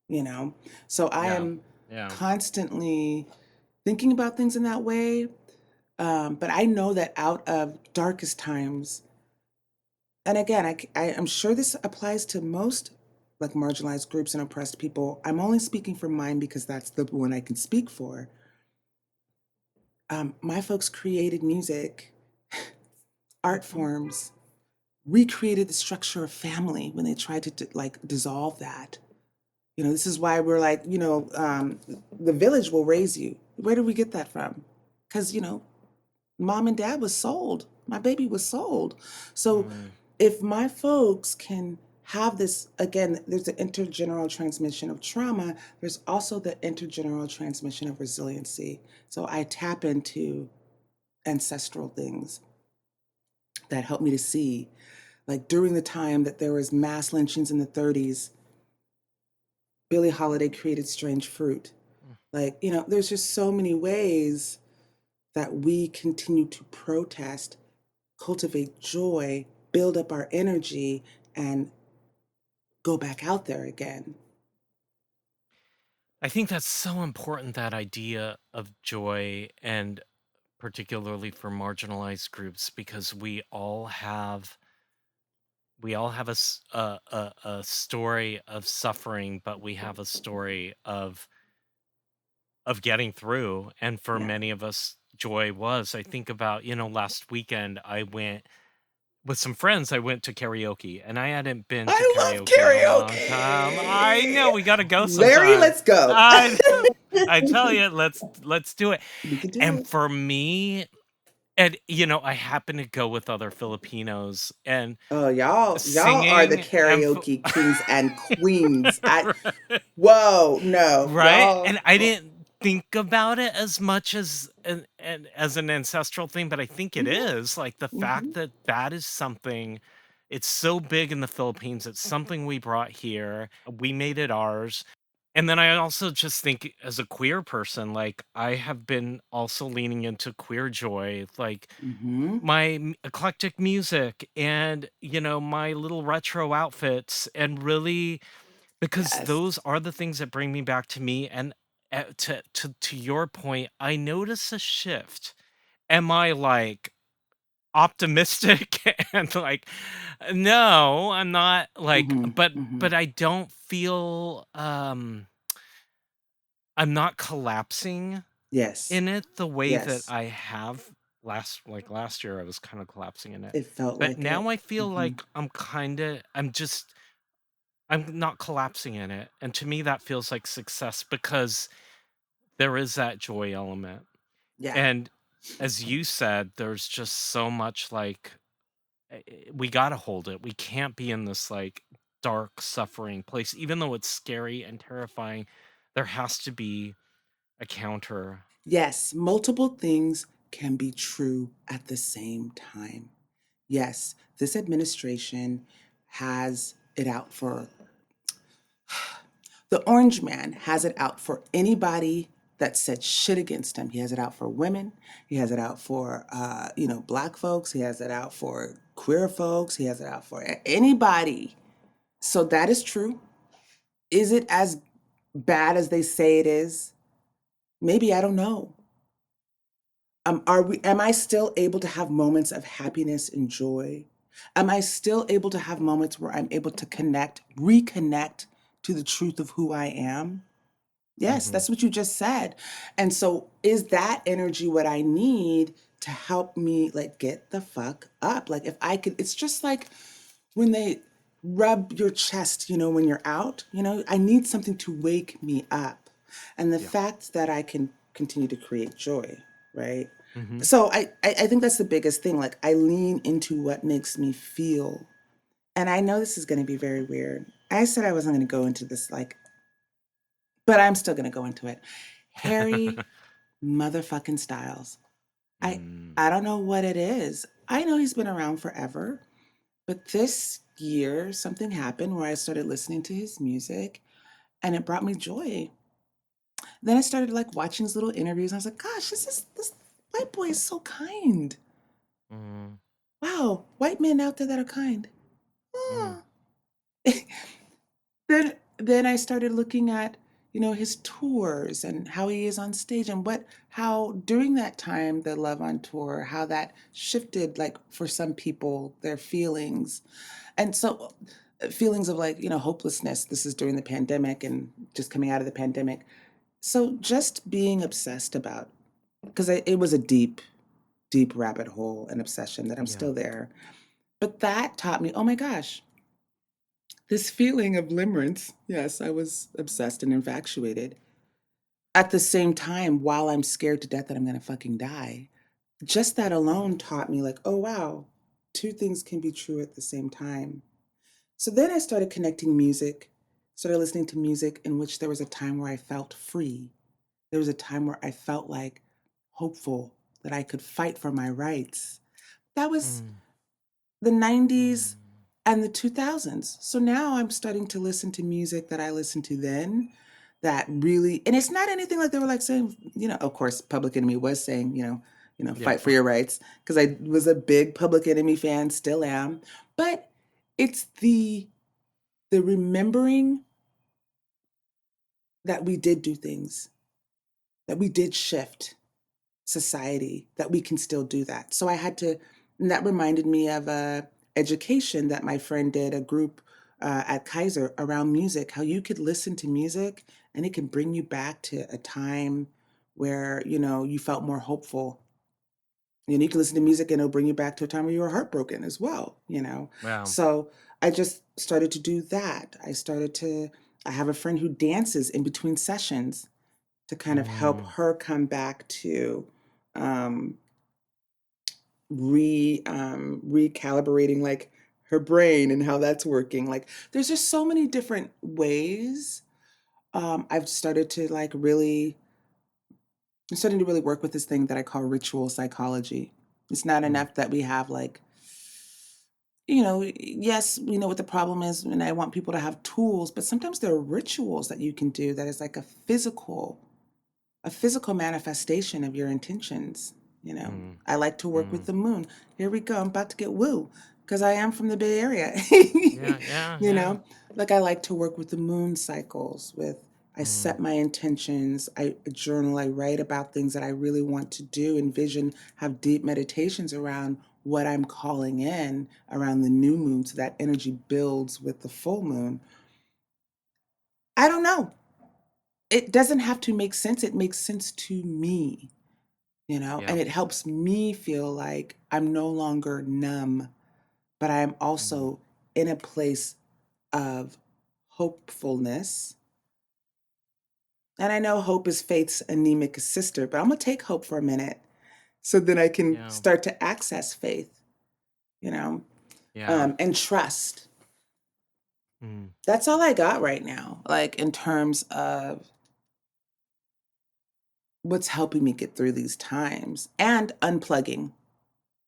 Speaker 2: you know? So I
Speaker 1: Yeah.
Speaker 2: am
Speaker 1: Yeah.
Speaker 2: constantly thinking about things in that way. But I know that out of darkest times, and again, I'm sure this applies to most like marginalized groups and oppressed people. I'm only speaking for mine because that's the one I can speak for. My folks created music, art forms, recreated the structure of family when they tried to like dissolve that. This is why we're like, the village will raise you. Where did we get that from? Because, mom and dad was sold. My baby was sold. So
Speaker 1: Mm.
Speaker 2: if my folks can have this, again, there's the intergeneral transmission of trauma, there's also the intergeneral transmission of resiliency. So I tap into ancestral things that help me to see. Like during the time that there was mass lynchings in the 30s, Billie Holiday created Strange Fruit. Like, there's just so many ways that we continue to protest, cultivate joy, build up our energy, and go back out there again.
Speaker 1: I think that's so important, that idea of joy, and particularly for marginalized groups, because we all have a story of suffering, but we have a story of getting through. And for
Speaker 2: Yeah.
Speaker 1: many of us, joy was, I think about, last weekend I went with some friends. I went to karaoke, and I hadn't been to
Speaker 2: I love
Speaker 1: karaoke in a long time. I know,
Speaker 2: karaoke.
Speaker 1: we got to go
Speaker 2: Larry,
Speaker 1: sometime.
Speaker 2: let's go.
Speaker 1: I I tell you, let's do it.
Speaker 2: We can do
Speaker 1: And
Speaker 2: it.
Speaker 1: for me, and I happen to go with other Filipinos, and
Speaker 2: Oh, y'all are the
Speaker 1: singing and
Speaker 2: karaoke kings and queens. Whoa, no,
Speaker 1: right?
Speaker 2: y'all.
Speaker 1: And I didn't think about it as much as an ancestral thing, but I think it
Speaker 2: Hmm.
Speaker 1: is, like, the
Speaker 2: Hmm.
Speaker 1: fact that that is something. It's so big in the Philippines. It's something we brought here. We made it ours. And then I also just think, as a queer person, like, I have been also leaning into queer joy, like
Speaker 2: Hmm.
Speaker 1: my eclectic music, and my little retro outfits, and really, because
Speaker 2: Yes.
Speaker 1: those are the things that bring me back to me. And to your point, I notice a shift. Am I, like, optimistic and, like, no, I'm not, like,
Speaker 2: Hmm.
Speaker 1: but
Speaker 2: Hmm.
Speaker 1: but I don't feel, I'm not collapsing
Speaker 2: Yes.
Speaker 1: in it the way that
Speaker 2: Yes.
Speaker 1: I have last year. I was kind of collapsing in it.
Speaker 2: It felt
Speaker 1: But
Speaker 2: like
Speaker 1: now
Speaker 2: it.
Speaker 1: I feel
Speaker 2: Hmm.
Speaker 1: like I'm not collapsing in it. And to me that feels like success, because there is that joy element.
Speaker 2: Yeah.
Speaker 1: And as you said, there's just so much, like, we got to hold it. We can't be in this, like, dark suffering place, even though it's scary and terrifying. There has to be a counter.
Speaker 2: Yes, multiple things can be true at the same time. Yes, this administration has it out for the orange man has it out for anybody that said shit against him. He has it out for women. He has it out for black folks. He has it out for queer folks. He has it out for anybody. So that is true. Is it as bad as they say it is? Maybe, I don't know. Am I still able to have moments of happiness and joy? Am I still able to have moments where I'm able to reconnect to the truth of who I am? Yes,
Speaker 1: Hmm.
Speaker 2: that's what you just said. And so is that energy what I need to help me like get the fuck up? Like if I could, it's just like when they rub your chest, when you're out, I need something to wake me up. And the
Speaker 1: Yeah.
Speaker 2: fact that I can continue to create joy, right?
Speaker 1: Hmm.
Speaker 2: So I think that's the biggest thing. Like I lean into what makes me feel. And I know this is going to be very weird. I said I wasn't going to go into this, like, but I'm still going to go into it. Harry motherfucking Styles. I
Speaker 1: Mm.
Speaker 2: I don't know what it is. I know he's been around forever, but this year something happened where I started listening to his music and it brought me joy. Then I started like watching these little interviews. And I was like, gosh, this white boy is so kind.
Speaker 1: Mm,
Speaker 2: Wow, white men out there that are kind.
Speaker 1: mm,
Speaker 2: Oh. then I started looking at, his tours and how he is on stage and how during that time, the Love on Tour, how that shifted like for some people, their feelings. And so feelings of like, hopelessness. This is during the pandemic and just coming out of the pandemic. So just being obsessed about, because it was a deep, deep rabbit hole and obsession that I'm
Speaker 1: yeah.
Speaker 2: still there. But that taught me, oh my gosh, this feeling of limerence. Yes, I was obsessed and infatuated. At the same time, while I'm scared to death that I'm going to fucking die, just that alone taught me, like, oh wow, two things can be true at the same time. So then I started connecting music, started listening to music in which there was a time where I felt free. There was a time where I felt like hopeful that I could fight for my rights. That was
Speaker 1: Mm,
Speaker 2: the 90s
Speaker 1: mm,
Speaker 2: and the 2000s. So now I'm starting to listen to music that I listened to then that really, and it's not anything like they were like saying, of course, Public Enemy was saying,
Speaker 1: yeah.
Speaker 2: fight for your rights, because I was a big Public Enemy fan, still am. But it's the remembering that we did do things, that we did shift society, that we can still do that. So I had to, and that reminded me of a education that my friend did, a group at Kaiser around music, how you could listen to music and it can bring you back to a time where, you felt more hopeful. You can listen to music and it'll bring you back to a time where you were heartbroken as well.
Speaker 1: Wow.
Speaker 2: So I just started to do that. I have a friend who dances in between sessions to kind of help
Speaker 1: Mm,
Speaker 2: her come back to um, recalibrating like her brain and how that's working. Like there's just so many different ways. I've started to like really I'm starting to really work with this thing that I call ritual psychology. It's not
Speaker 1: mm,
Speaker 2: enough that we have like, yes, we know what the problem is, and I want people to have tools, but sometimes there are rituals that you can do that is like a physical manifestation of your intentions.
Speaker 1: mm,
Speaker 2: I like to work with
Speaker 1: mm.
Speaker 2: the moon. Here we go. I'm about to get woo because I am from the Bay Area.
Speaker 1: Yeah, yeah,
Speaker 2: you
Speaker 1: yeah.
Speaker 2: know, like I like to work with the moon cycles. I set
Speaker 1: Mm,
Speaker 2: my intentions. I journal. I write about things that I really want to do. Envision, have deep meditations around what I'm calling in around the new moon, so that energy builds with the full moon. I don't know. It doesn't have to make sense. It makes sense to me. And
Speaker 1: yeah.
Speaker 2: it helps me feel like I'm no longer numb, but I am
Speaker 1: Mm,
Speaker 2: also in a place of hopefulness. And I know hope is faith's anemic sister, but I'm going to take hope for a minute so then I can
Speaker 1: yeah,
Speaker 2: start to access faith, you know,
Speaker 1: yeah.
Speaker 2: and trust.
Speaker 1: Mm,
Speaker 2: That's all I got right now, like in terms of what's helping me get through these times and unplugging.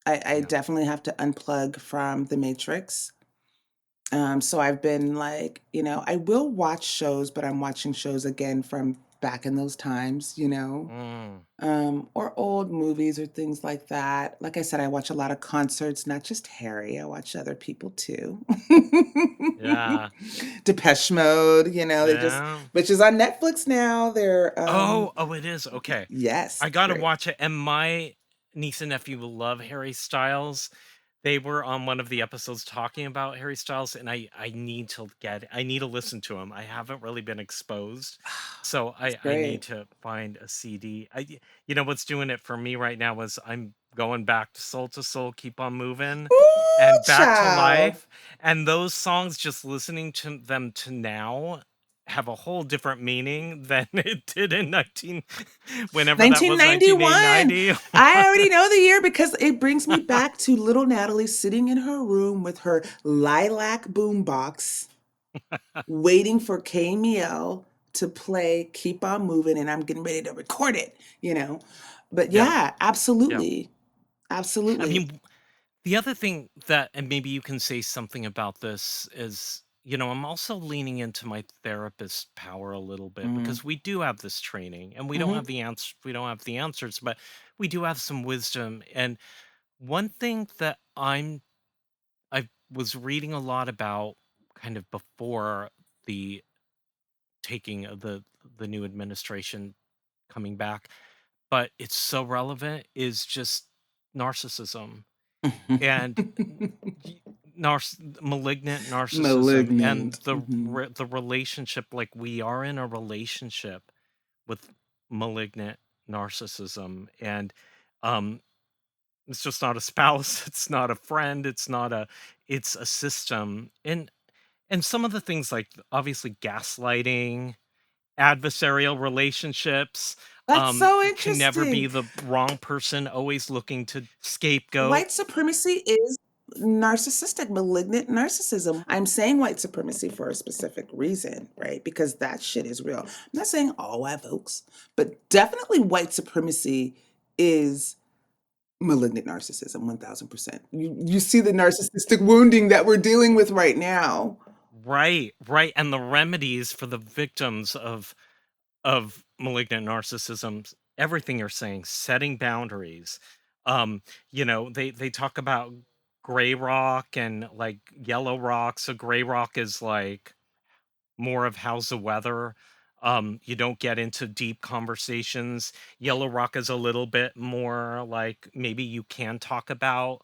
Speaker 2: I
Speaker 1: yeah.
Speaker 2: definitely have to unplug from the matrix. So I've been like, I will watch shows, but I'm watching shows again from back in those times,
Speaker 1: Mm,
Speaker 2: or old movies or things like that. Like I said, I watch a lot of concerts, not just Harry. I watch other people too.
Speaker 1: yeah,
Speaker 2: Depeche Mode,
Speaker 1: yeah.
Speaker 2: which is on Netflix now.
Speaker 1: Oh, it is? Okay.
Speaker 2: Yes,
Speaker 1: I gotta
Speaker 2: great.
Speaker 1: watch it, and my niece and nephew love Harry Styles. They were on one of the episodes talking about Harry Styles, and I need to listen to him. I haven't really been exposed, so
Speaker 2: It's
Speaker 1: I need
Speaker 2: great.
Speaker 1: to find a CD. You know what's doing it for me right now is I'm going back to Soul, Keep on Moving,
Speaker 2: Ooh,
Speaker 1: and Back to
Speaker 2: child.
Speaker 1: Life, and those songs, just listening to them to now have a whole different meaning than it did in 19 whenever that was,
Speaker 2: 1991.
Speaker 1: 1990.
Speaker 2: I already know the year because it brings me back to little Natalie sitting in her room with her lilac boombox, waiting for KMEL to play Keep On Moving, and I'm getting ready to record it. But
Speaker 1: Yeah,
Speaker 2: yeah,
Speaker 1: yeah.
Speaker 2: absolutely.
Speaker 1: I
Speaker 2: Absolutely.
Speaker 1: mean, the other thing that, and maybe you can say something about this, is I'm also leaning into my therapist power a little bit
Speaker 2: Mm-hmm.
Speaker 1: because we do have this training and we don't
Speaker 2: Mm-hmm.
Speaker 1: have the answers, but we do have some wisdom. And one thing that I was reading a lot about kind of before the taking of the new administration coming back, but it's so relevant, is just narcissism and y- malignant narcissism and
Speaker 2: Malignant. Mm-hmm.
Speaker 1: the relationship, like we are in a relationship with malignant narcissism. And um it's just not a spouse, it's not a friend, it's a system. And some of the things, like obviously gaslighting, adversarial relationships,
Speaker 2: That's so
Speaker 1: can never be
Speaker 2: interesting.
Speaker 1: the wrong person, always looking to scapegoat.
Speaker 2: White supremacy is narcissistic, malignant narcissism. I'm saying white supremacy for a specific reason, right? Because that shit is real. I'm not saying all white folks, but definitely white supremacy is malignant narcissism, 1000%. You see the narcissistic wounding that we're dealing with right now.
Speaker 1: Right, right. And the remedies for the victims of malignant narcissism, everything you're saying, setting boundaries. They talk about gray rock and like yellow rock. So gray rock is like more of how's the weather. You don't get into deep conversations. Yellow rock is a little bit more like maybe you can talk about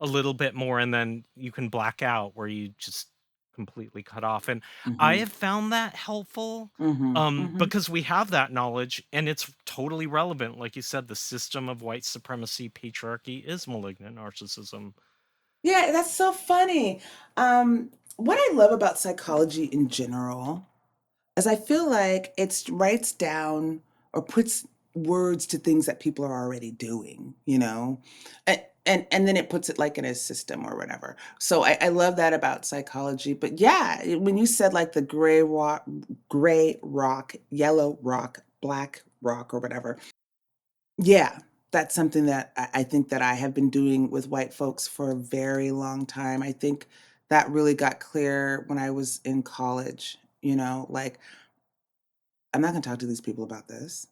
Speaker 1: a little bit more, and then you can black out where you just completely cut off. And I
Speaker 2: Mm-hmm.
Speaker 1: have found that helpful,
Speaker 2: Mm-hmm. Mm-hmm.
Speaker 1: because we have that knowledge and it's totally relevant. Like you said, the system of white supremacy, patriarchy is malignant narcissism.
Speaker 2: Yeah, that's so funny. What I love about psychology in general is I feel like it writes down or puts words to things that people are already doing, you know, and then it puts it like in a system or whatever. So I love that about psychology. But yeah, when you said like the gray rock, yellow rock, black rock, or whatever, yeah, that's something that I think that I have been doing with white folks for a very long time. I think that really got clear when I was in college, like I'm not going to talk to these people about this,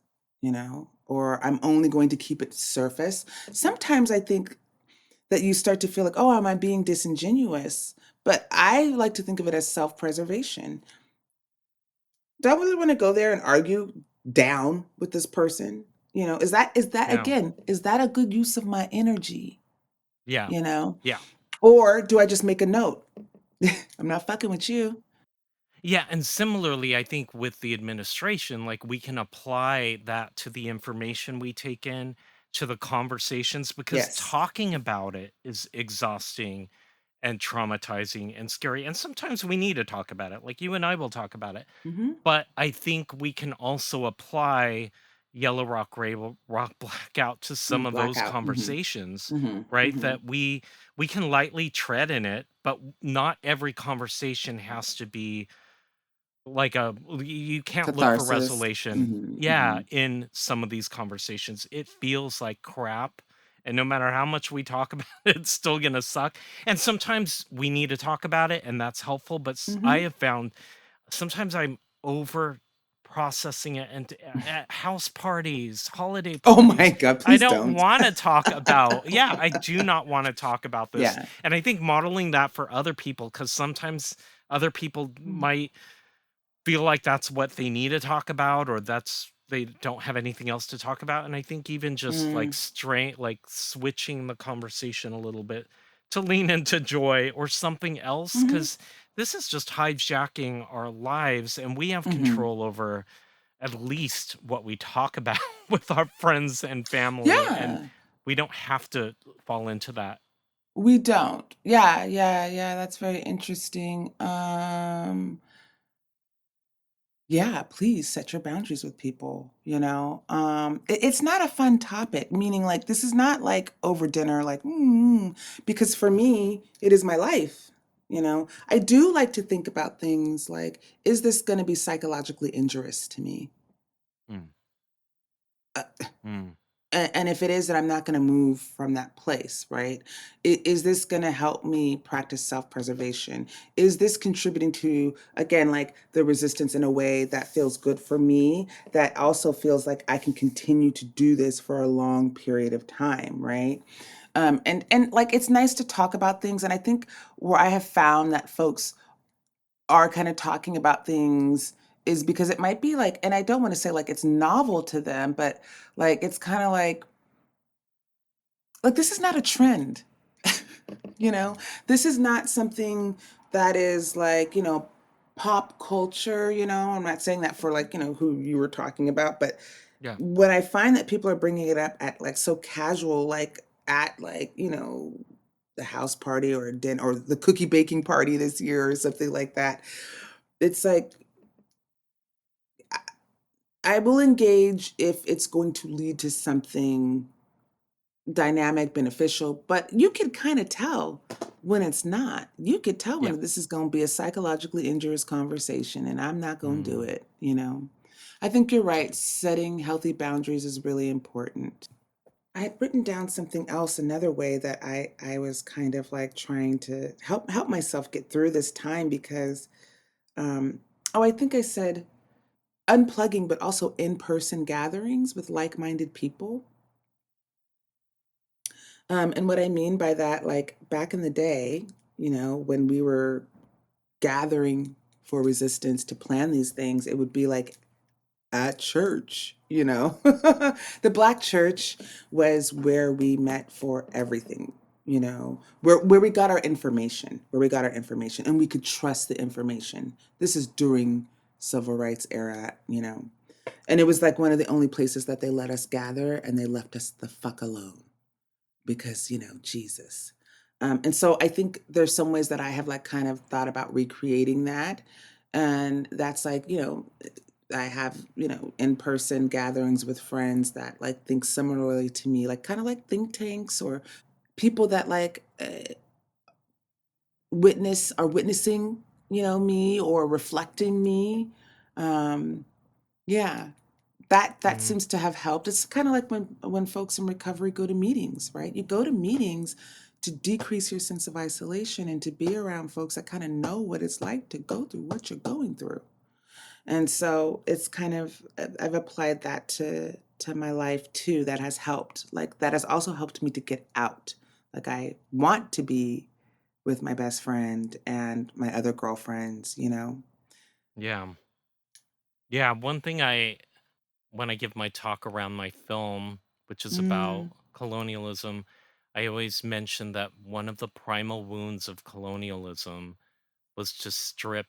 Speaker 2: or I'm only going to keep it surface. Sometimes I think that you start to feel like, oh, am I being disingenuous? But I like to think of it as self preservation. Do I really want to go there and argue down with this person? Is that
Speaker 1: Yeah.
Speaker 2: again, is that a good use of my energy?
Speaker 1: Yeah.
Speaker 2: You know?
Speaker 1: Yeah.
Speaker 2: Or do I just make a note? I'm not fucking with you.
Speaker 1: Yeah, and similarly, I think with the administration, like we can apply that to the information we take in, to the conversations, because
Speaker 2: Yes.
Speaker 1: talking about it is exhausting and traumatizing and scary. And sometimes we need to talk about it. Like you and I will talk about it.
Speaker 2: Mm-hmm.
Speaker 1: But I think we can also apply Yellow Rock, Rock Blackout to some of those
Speaker 2: Blackout. Mm-hmm.
Speaker 1: conversations,
Speaker 2: Mm-hmm.
Speaker 1: right?
Speaker 2: Mm-hmm.
Speaker 1: That we can lightly tread in it, but not every conversation has to be like you can't look for
Speaker 2: Catharsis.
Speaker 1: resolution,
Speaker 2: Mm-hmm.
Speaker 1: yeah,
Speaker 2: Mm-hmm.
Speaker 1: in some of these conversations. It feels like crap, and no matter how much we talk about it, it's still gonna suck. And sometimes we need to talk about it, and that's helpful. But I
Speaker 2: Mm-hmm.
Speaker 1: have found sometimes I'm over processing it, and at house parties, holiday
Speaker 2: Oh my
Speaker 1: parties,
Speaker 2: God,
Speaker 1: I
Speaker 2: please
Speaker 1: don't
Speaker 2: don't.
Speaker 1: want to talk about, yeah, I do not want to talk about this.
Speaker 2: Yeah.
Speaker 1: And I think modeling that for other people, because sometimes other people might feel like that's what they need to talk about, or that's they don't have anything else to talk about. And I think even just like
Speaker 2: Mm-hmm.
Speaker 1: like switching the conversation a little bit to lean into joy or something else,
Speaker 2: Mm-hmm.
Speaker 1: because this is just hijacking our lives and we have
Speaker 2: Mm-hmm.
Speaker 1: control over at least what we talk about with our friends and family, and
Speaker 2: Yeah.
Speaker 1: we don't have to fall into that.
Speaker 2: We don't. Yeah, yeah, yeah. That's very interesting. Yeah, please set your boundaries with people, it's not a fun topic, meaning like this is not like over dinner, like, because for me, it is my life. I do like to think about things like, is this going to be psychologically injurious to me?
Speaker 1: Mm,
Speaker 2: Uh,
Speaker 1: mm.
Speaker 2: And if it is, that I'm not going to move from that place, right? Is this going to help me practice self-preservation? Is this contributing to, again, like the resistance in a way that feels good for me, that also feels like I can continue to do this for a long period of time, right? And like it's nice to talk about things, and I think where I have found that folks are kind of talking about things is because it might be like, and I don't want to say like it's novel to them, but like it's kind of like this is not a trend. You know, this is not something that is like, pop culture, I'm not saying that for like, who you were talking about, but
Speaker 1: Yeah.
Speaker 2: when I find that people are bringing it up at like so casual, like at like, the house party or a dinner or the cookie baking party this year or something like that, it's like I will engage if it's going to lead to something dynamic, beneficial, but you can kind of tell when it's not. You could tell
Speaker 1: Yeah.
Speaker 2: when this is going to be a psychologically injurious conversation, and I'm not going to do
Speaker 1: Mm.
Speaker 2: it. I think you're right. Setting healthy boundaries is really important. I had written down something else, another way that I was kind of like trying to help myself get through this time because I think I said unplugging, but also in-person gatherings with like-minded people. And what I mean by that, like back in the day, when we were gathering for resistance to plan these things, it would be like at church. The Black church was where we met for everything, where we got our information, and we could trust the information. This is during civil rights era. And it was like one of the only places that they let us gather, and they left us the fuck alone because Jesus. And so I think there's some ways that I have like kind of thought about recreating that, and that's like I have in-person gatherings with friends that like think similarly to me, like kind of like think tanks or people that like witnessing me or reflecting me. um yeah, that
Speaker 1: Mm.
Speaker 2: seems to have helped. It's kind of like when folks in recovery go to meetings, right? You go to meetings to decrease your sense of isolation and to be around folks that kind of know what it's like to go through what you're going through. And so it's kind of I've applied that to my life too. That has helped. Like that has also helped me to get out. Like I want to be with my best friend and my other girlfriends.
Speaker 1: Yeah. Yeah. One thing when I give my talk around my film, which is about
Speaker 2: Mm,
Speaker 1: colonialism, I always mention that one of the primal wounds of colonialism was to strip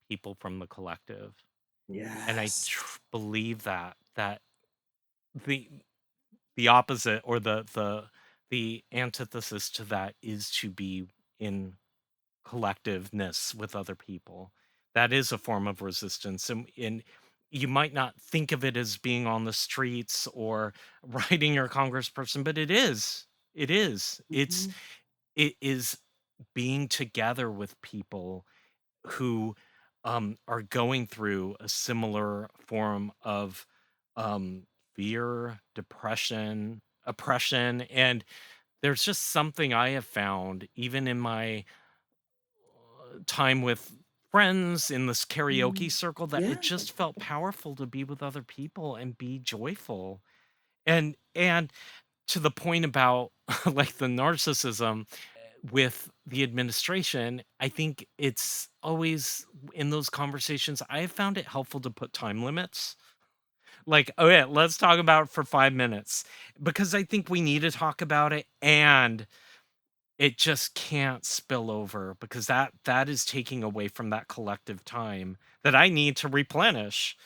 Speaker 1: people from the collective. And I
Speaker 2: yes.
Speaker 1: believe that the the opposite or the antithesis to that is to be in collectiveness with other people. That is a form of resistance, and you might not think of it as being on the streets or writing your congressperson, but it is. It is.
Speaker 2: Mhm.
Speaker 1: It is being together with people who are going through a similar form of um, fear, depression, oppression, and there's just something I have found, even in my time with friends in this karaoke
Speaker 2: Mm.
Speaker 1: circle, that it
Speaker 2: Yeah.
Speaker 1: just felt powerful to be with other people and be joyful. And to the point about like the narcissism with the administration, I think it's always in those conversations, I have found it helpful to put time limits. Like, oh yeah, let's talk about it for 5 minutes because I think we need to talk about it, and it just can't spill over because that is taking away from that collective time that I need to replenish.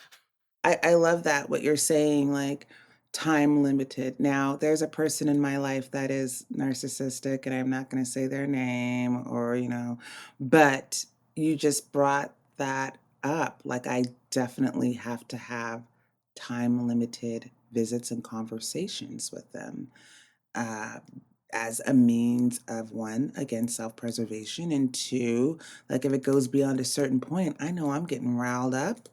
Speaker 2: I love that what you're saying, like time limited. Now, there's a person in my life that is narcissistic, and I'm not going to say their name but you just brought that up. Like, I definitely have to have time limited visits and conversations with them uh, as a means of one, again, self preservation, and two, like if it goes beyond a certain point, I know I'm getting riled up.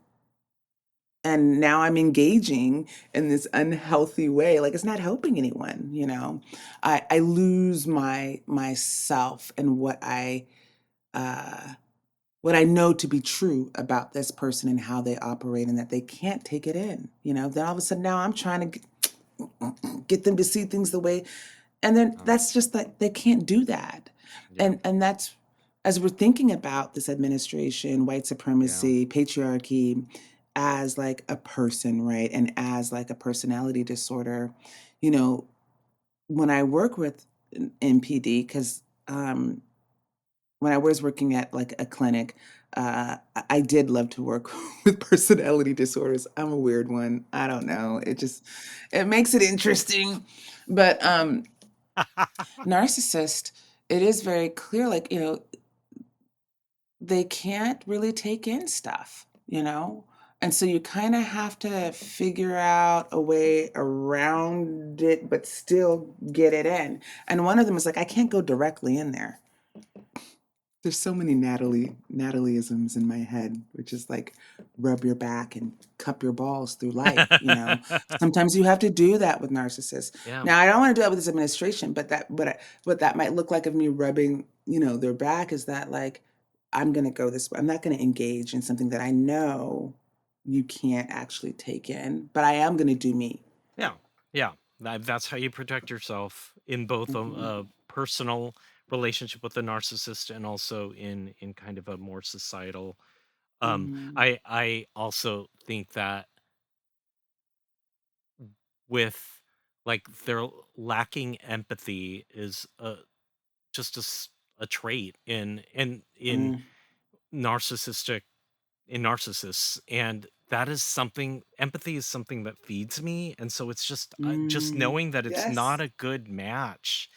Speaker 2: and now I'm engaging in this unhealthy way. Like it's not helping anyone, you know. I lose myself and uh what I know to be true about this person and how they operate, and that they can't take it in, you know. Then all of a sudden now I'm trying to get them to see things the way, and then
Speaker 1: Um,
Speaker 2: that's just like they can't do that.
Speaker 1: yeah,
Speaker 2: And that's, as we're thinking about this administration, white
Speaker 1: yeah,
Speaker 2: supremacy, patriarchy, as like a person, right? And as like a personality disorder, you know, when I work with NPD, because when I was working at like a clinic, I did love to work with personality disorders. I'm a weird one. I don't know. It makes it interesting. But narcissist, it is very clear, like, you know, they can't really take in stuff, you know? And so you kind of have to figure out a way around it, but still get it in. And one of them is like, I can't go directly in there. There's so many Natalieisms in my head, which is like rub your back and cup your balls through life, you know. Sometimes you have to do that with narcissists.
Speaker 1: yeah,
Speaker 2: Now, I don't want to do that with this administration, but what that might look like of me rubbing, you know, their back is that like I'm going to go this way. I'm not going to engage in something that I know you can't actually take in, but I am going to do me.
Speaker 1: yeah, yeah. That's how you protect yourself in both
Speaker 2: Hmm.
Speaker 1: a personal relationship with the narcissist and also in kind of a more societal.
Speaker 2: Hmm.
Speaker 1: I also think that with like their lacking empathy is just a trait in
Speaker 2: Mm.
Speaker 1: narcissistic in narcissists, and that is something empathy is something that feeds me, and so it's just
Speaker 2: Mm.
Speaker 1: knowing that it's not
Speaker 2: Yes.
Speaker 1: a good match,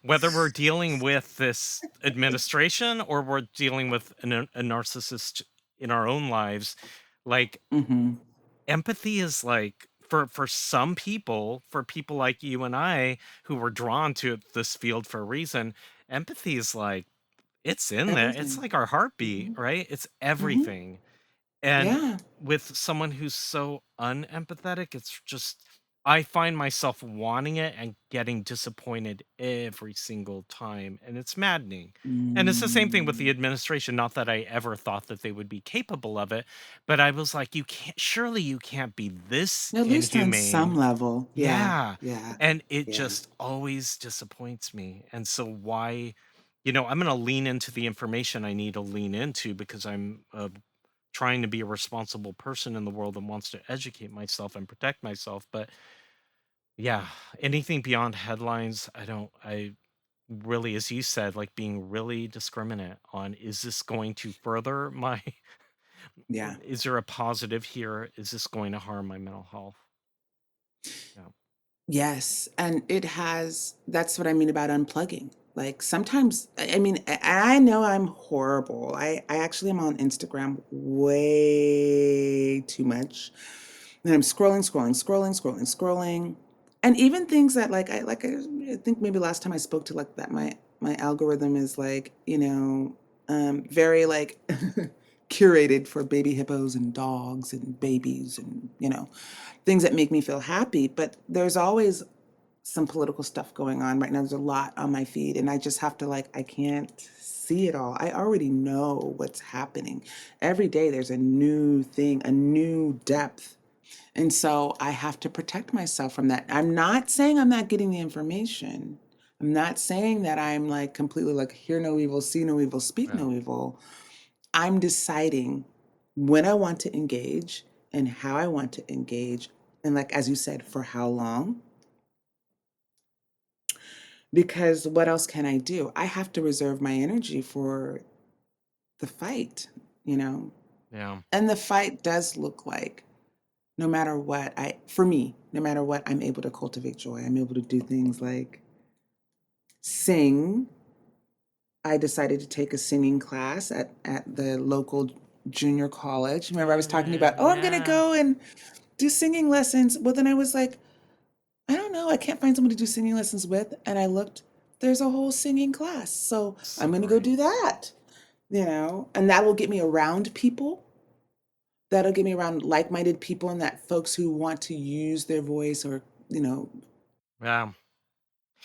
Speaker 1: whether we're dealing with this administration or we're dealing with a narcissist in our own lives, like
Speaker 2: Hmm.
Speaker 1: empathy is like for some people, for people like you and I who were drawn to this field for a reason, empathy is like it's in there. It's
Speaker 2: Everything.
Speaker 1: like our heartbeat,
Speaker 2: Hmm.
Speaker 1: right? It's
Speaker 2: Hmm.
Speaker 1: everything. And
Speaker 2: Yeah.
Speaker 1: with someone who's so unempathetic, it's just I find myself wanting it and getting disappointed every single time, and it's maddening. And it's the same thing with the
Speaker 2: Mm.
Speaker 1: administration, not that I ever thought that they would be capable of it, but I was like, you can't surely you can't be this
Speaker 2: At least on some
Speaker 1: inhumane.
Speaker 2: level. Yeah.
Speaker 1: Yeah.
Speaker 2: Yeah.
Speaker 1: And it
Speaker 2: Yeah.
Speaker 1: just always disappoints me. And so why, I'm going to lean into the information I need to lean into because I'm trying to be a responsible person in the world and wants to educate myself and protect myself. But yeah, anything beyond headlines, I really, as you said, like being really discriminate on, is this going to further my,
Speaker 2: Yeah.
Speaker 1: is there a positive here? Is this going to harm my mental health? Yeah.
Speaker 2: Yes. And that's what I mean about unplugging. Like sometimes, I mean, I know I'm horrible. I actually am on Instagram way too much. And I'm scrolling. And even things that I think maybe last time I spoke to like that my algorithm is like, you know, very like curated for baby hippos and dogs and babies and, you know, things that make me feel happy. But there's always some political stuff going on right now. There's a lot on my feed, and I just have to like, I can't see it all. I already know what's happening. Every day there's a new thing, a new depth. And so I have to protect myself from that. I'm not saying I'm not getting the information. I'm not saying that I'm like completely like hear no evil, see no evil, speak
Speaker 1: Yeah.
Speaker 2: no evil. I'm deciding when I want to engage and how I want to engage. And like, as you said, for how long? Because what else can I do? I have to reserve my energy for the fight, you know?
Speaker 1: Yeah.
Speaker 2: And the fight does look like no matter what, for me, no matter what, I'm able to cultivate joy. I'm able to do things like sing. I decided to take a singing class at the local junior college. Remember, I was talking about, oh, I'm going to
Speaker 1: Yeah.
Speaker 2: go and do singing lessons. Well, then I was like, I don't know. I can't find someone to do singing lessons with. And I looked, there's a whole singing class. So I'm
Speaker 1: So
Speaker 2: going to go
Speaker 1: great.
Speaker 2: do that, you know, and that will get me around people. that'll get me around like-minded people and that folks who want to use their voice or, you know.
Speaker 1: Yeah.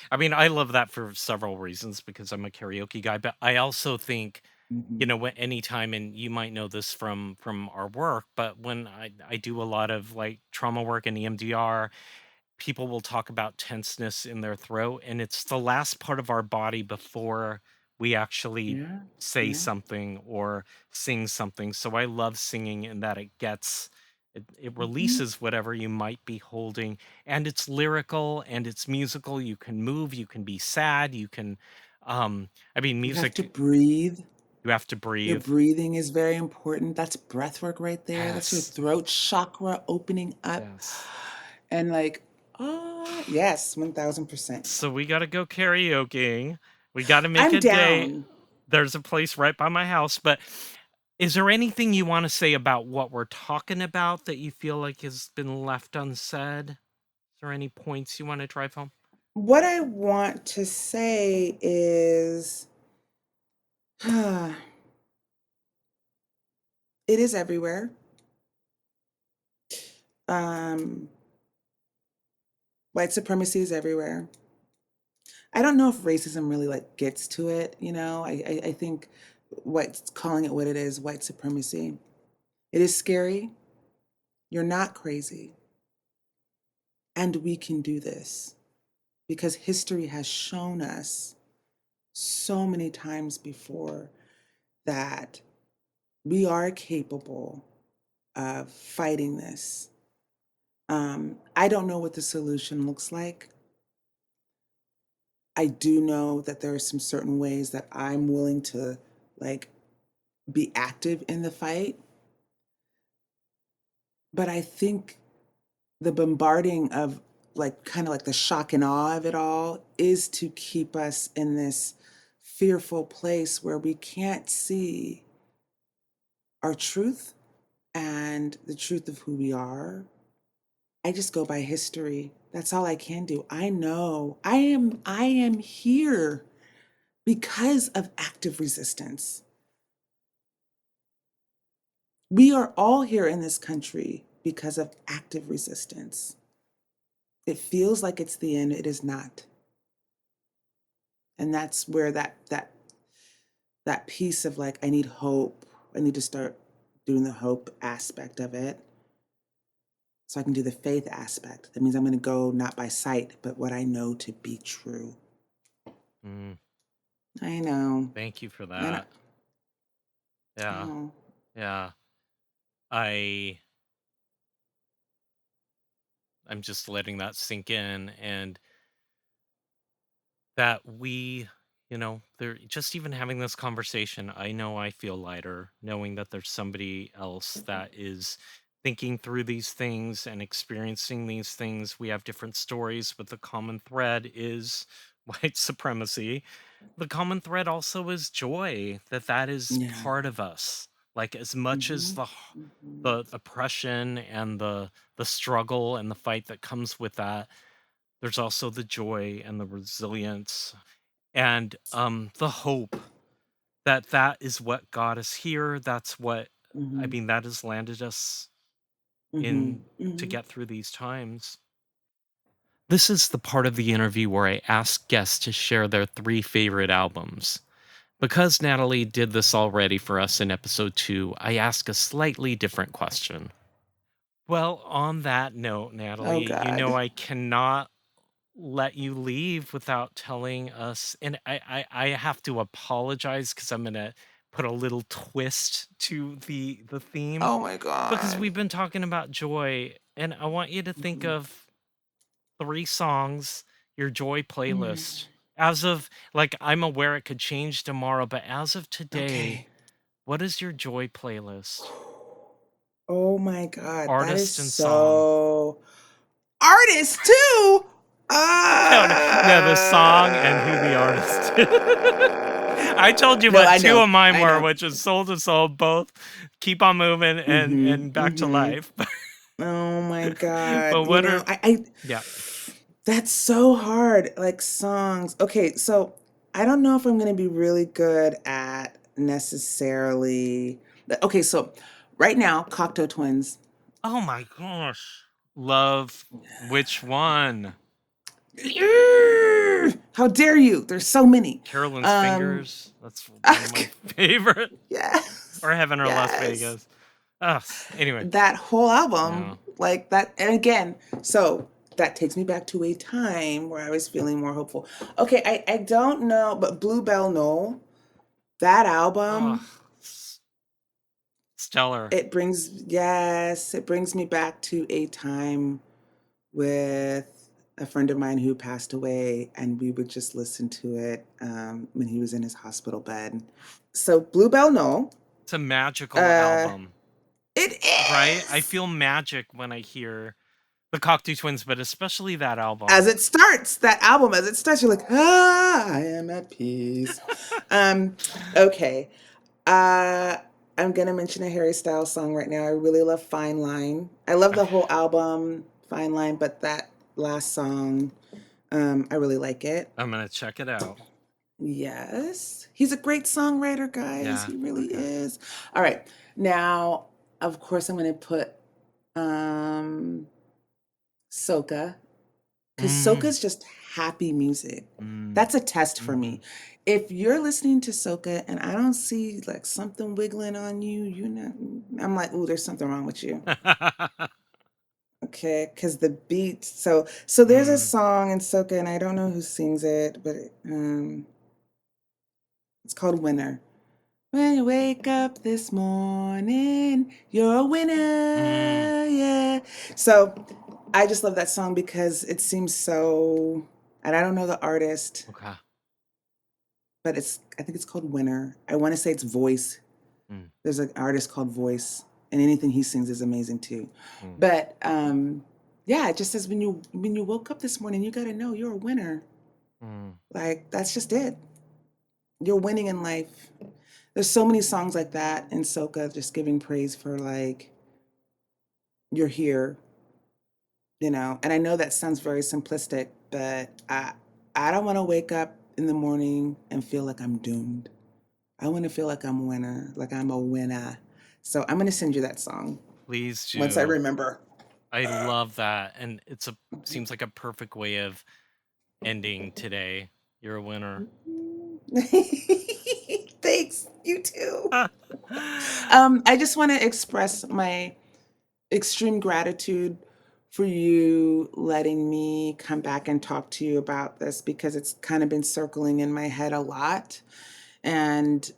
Speaker 1: I mean, I love that for several reasons because I'm a karaoke guy, but I also think,
Speaker 2: Mhm.
Speaker 1: anytime, and you might know this from our work, but when I do a lot of like trauma work in EMDR, people will talk about tenseness in their throat, and it's the last part of our body before we actually
Speaker 2: Yeah,
Speaker 1: say
Speaker 2: yeah.
Speaker 1: something or sing something. So I love singing in that it
Speaker 2: Mhm.
Speaker 1: releases whatever you might be holding, and it's lyrical and it's musical. You can move, you can be sad, you can I mean,
Speaker 2: You have to
Speaker 1: music,
Speaker 2: breathe.
Speaker 1: you have to
Speaker 2: Your
Speaker 1: breathe.
Speaker 2: breathing is very important. That's breath work right there. That's your
Speaker 1: Yes.
Speaker 2: throat chakra opening up.
Speaker 1: Yes.
Speaker 2: And like, oh, yes, 1000%.
Speaker 1: So we got to go karaokeing. We got to make
Speaker 2: I'm
Speaker 1: a day.
Speaker 2: down.
Speaker 1: There's a place right by my house, but is there anything you want to say about what we're talking about that you feel like has been left unsaid? Is there any points you want to drive home?
Speaker 2: What I want to say is it is everywhere. Um, White supremacy is everywhere. I don't know if racism really like gets to it, you know. I think what's calling it what it is, white supremacy. It is scary. You're not crazy. And we can do this because history has shown us so many times before that we are capable of fighting this. I don't know what the solution looks like. I do know that there are some certain ways that I'm willing to like be active in the fight, but I think the bombarding of like kind of like the shock and awe of it all is to keep us in this fearful place where we can't see our truth and the truth of who we are. I just go by history. That's all I can do. I know I am here because of active resistance. We are all here in this country because of active resistance. It feels like it's the end, it is not. And that's where that piece of like I need hope. I need to start doing the hope aspect of it so I can do the faith aspect. That means I'm going to go not by sight, but what I know to be true.
Speaker 1: Mm,
Speaker 2: I know.
Speaker 1: thank you for
Speaker 2: I know.
Speaker 1: that. Yeah.
Speaker 2: Oh.
Speaker 1: Yeah. I I'm just letting that sink in, and that they're just even having this conversation. I know I feel lighter knowing that there's somebody else that is thinking through these things and experiencing these things. We have different stories, but the common thread is white supremacy. The common thread also is joy, that is
Speaker 2: Yeah.
Speaker 1: part of us. Like, as much as
Speaker 2: Mm-hmm. Mm-hmm.
Speaker 1: the oppression and the struggle and the fight that comes with that, there's also the joy and the resilience and the hope that is what got us here. That's what, I
Speaker 2: Mm-hmm.
Speaker 1: mean, that has landed us
Speaker 2: Mm-hmm.
Speaker 1: in to
Speaker 2: Mm-hmm.
Speaker 1: get through these times. This is the part of the interview where I ask guests to share their three favorite albums. Because Natalie did this already for us in episode 2, I ask a slightly different question. Well, on that note,
Speaker 2: Oh
Speaker 1: Natalie,
Speaker 2: God.
Speaker 1: I cannot let you leave without telling us, and I have to apologize because I'm gonna put a little twist to the theme,
Speaker 2: Oh my
Speaker 1: because
Speaker 2: God.
Speaker 1: we've been talking about joy, and I want you to think
Speaker 2: Mm-hmm.
Speaker 1: of 3 songs, your joy
Speaker 2: Mm.
Speaker 1: playlist. As of, like, I'm aware it could change tomorrow, but as of today,
Speaker 2: Okay.
Speaker 1: what is your joy playlist?
Speaker 2: Oh my God. That is
Speaker 1: Artist and song.
Speaker 2: so artist too.
Speaker 1: No, no, no, the song and who the artist is. I told you
Speaker 2: No,
Speaker 1: what
Speaker 2: I
Speaker 1: 2
Speaker 2: know.
Speaker 1: of mine
Speaker 2: I
Speaker 1: were,
Speaker 2: know.
Speaker 1: which is Soul to Soul, both Keep on Moving
Speaker 2: Mm-hmm.
Speaker 1: and Back to
Speaker 2: Mm-hmm.
Speaker 1: Life.
Speaker 2: Oh my God.
Speaker 1: But what are yeah.
Speaker 2: that's so hard. Like songs. Okay, so I don't know if I'm gonna be really good at necessarily. Okay, so Right now, Cocteau Twins.
Speaker 1: Oh my gosh. Love which one?
Speaker 2: How dare you? There's so many.
Speaker 1: Carolyn's Fingers. That's one of my favorite.
Speaker 2: Yes.
Speaker 1: Or Heaven or Las
Speaker 2: Yes.
Speaker 1: Vegas. Anyway.
Speaker 2: That whole album,
Speaker 1: Yeah.
Speaker 2: like that, and again, so that takes me back to a time where I was feeling more hopeful. Okay, I don't know, but Bluebell Knoll, that album,
Speaker 1: Stellar.
Speaker 2: it brings me back to a time with a friend of mine who passed away, and we would just listen to it when he was in his hospital bed. So Bluebell Knoll.
Speaker 1: It's a magical album.
Speaker 2: It is.
Speaker 1: Right? I feel magic when I hear the Cocteau Twins, but especially that album.
Speaker 2: As it starts, you're like, I am at peace. Okay. I'm going to mention a Harry Styles song right now. I really love Fine Line. I love the whole album, Fine Line, but that last song, I really like it.
Speaker 1: I'm going to check it out.
Speaker 2: Yes. He's a great songwriter, guys.
Speaker 1: Yeah,
Speaker 2: He really is. All right. Now, of course, I'm going to put Soca, because Soca's just happy music. That's a test for me. If you're listening to Soca and I don't see like something wiggling on you, I'm like, ooh, there's something wrong with you. Okay, because the beat. So there's a song in Soca, and I don't know who sings it, but it's called Winner. When you wake up this morning, you're a winner. Yeah. So I just love that song because it seems so, and I don't know the artist.
Speaker 1: Okay.
Speaker 2: But I think it's called Winner. I want to say it's Voice. There's an artist called Voice, and anything he sings is amazing too. But yeah, it just says when you woke up this morning, you got to know you're a winner. Like that's just it. You're winning in life. There's so many songs like that in Soca, just giving praise for like you're here, And I know that sounds very simplistic, but I don't want to wake up in the morning and feel like I'm doomed. I want to feel like I'm a winner, like I'm a winner. So I'm going to send you that song.
Speaker 1: Please do.
Speaker 2: Once I remember.
Speaker 1: I love that. And seems like a perfect way of ending today. You're a winner.
Speaker 2: Thanks. You too. I just want to express my extreme gratitude for you letting me come back and talk to you about this, because it's kind of been circling in my head a lot. And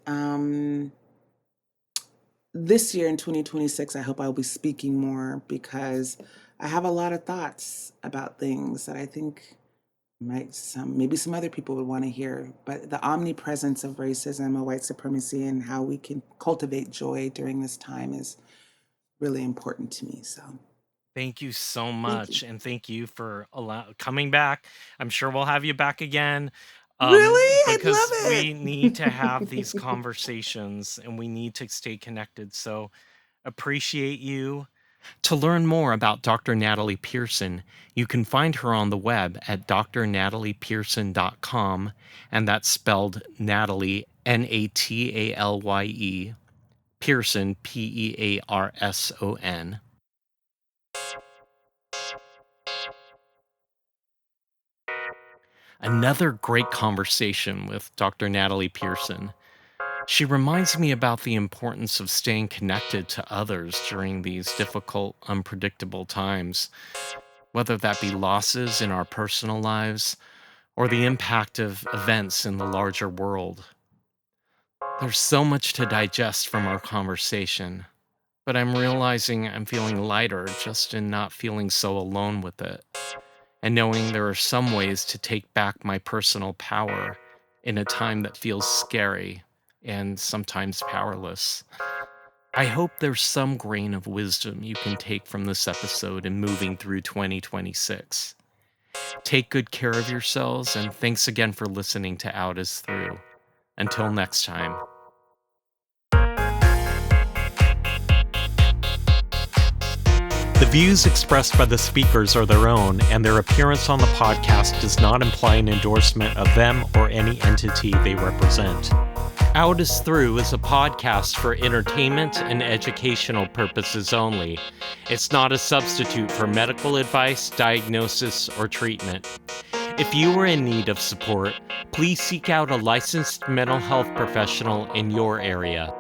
Speaker 2: this year in 2026, I hope I'll be speaking more, because I have a lot of thoughts about things that I think maybe some other people would want to hear. But the omnipresence of racism and white supremacy and how we can cultivate joy during this time is really important to me. So
Speaker 1: thank you so much. And thank you for coming back. I'm sure we'll have you back again.
Speaker 2: Really?
Speaker 1: Because
Speaker 2: I'd love it.
Speaker 1: we need to have these conversations and we need to stay connected. So appreciate you. To learn more about Dr. Natalye Pearson, you can find her on the web at drnatalyepearson.com, and that's spelled Natalie, Natalye, Pearson, Pearson. Another great conversation with Dr. Natalye Pearson. She reminds me about the importance of staying connected to others during these difficult, unpredictable times, whether that be losses in our personal lives or the impact of events in the larger world. There's so much to digest from our conversation, but I'm realizing I'm feeling lighter just in not feeling so alone with it, and knowing there are some ways to take back my personal power in a time that feels scary and sometimes powerless. I hope there's some grain of wisdom you can take from this episode in moving through 2026. Take good care of yourselves, and thanks again for listening to Out Is Through. Until next time. The views expressed by the speakers are their own, and their appearance on the podcast does not imply an endorsement of them or any entity they represent. Out is Through is a podcast for entertainment and educational purposes only. It's not a substitute for medical advice, diagnosis, or treatment. If you are in need of support, please seek out a licensed mental health professional in your area.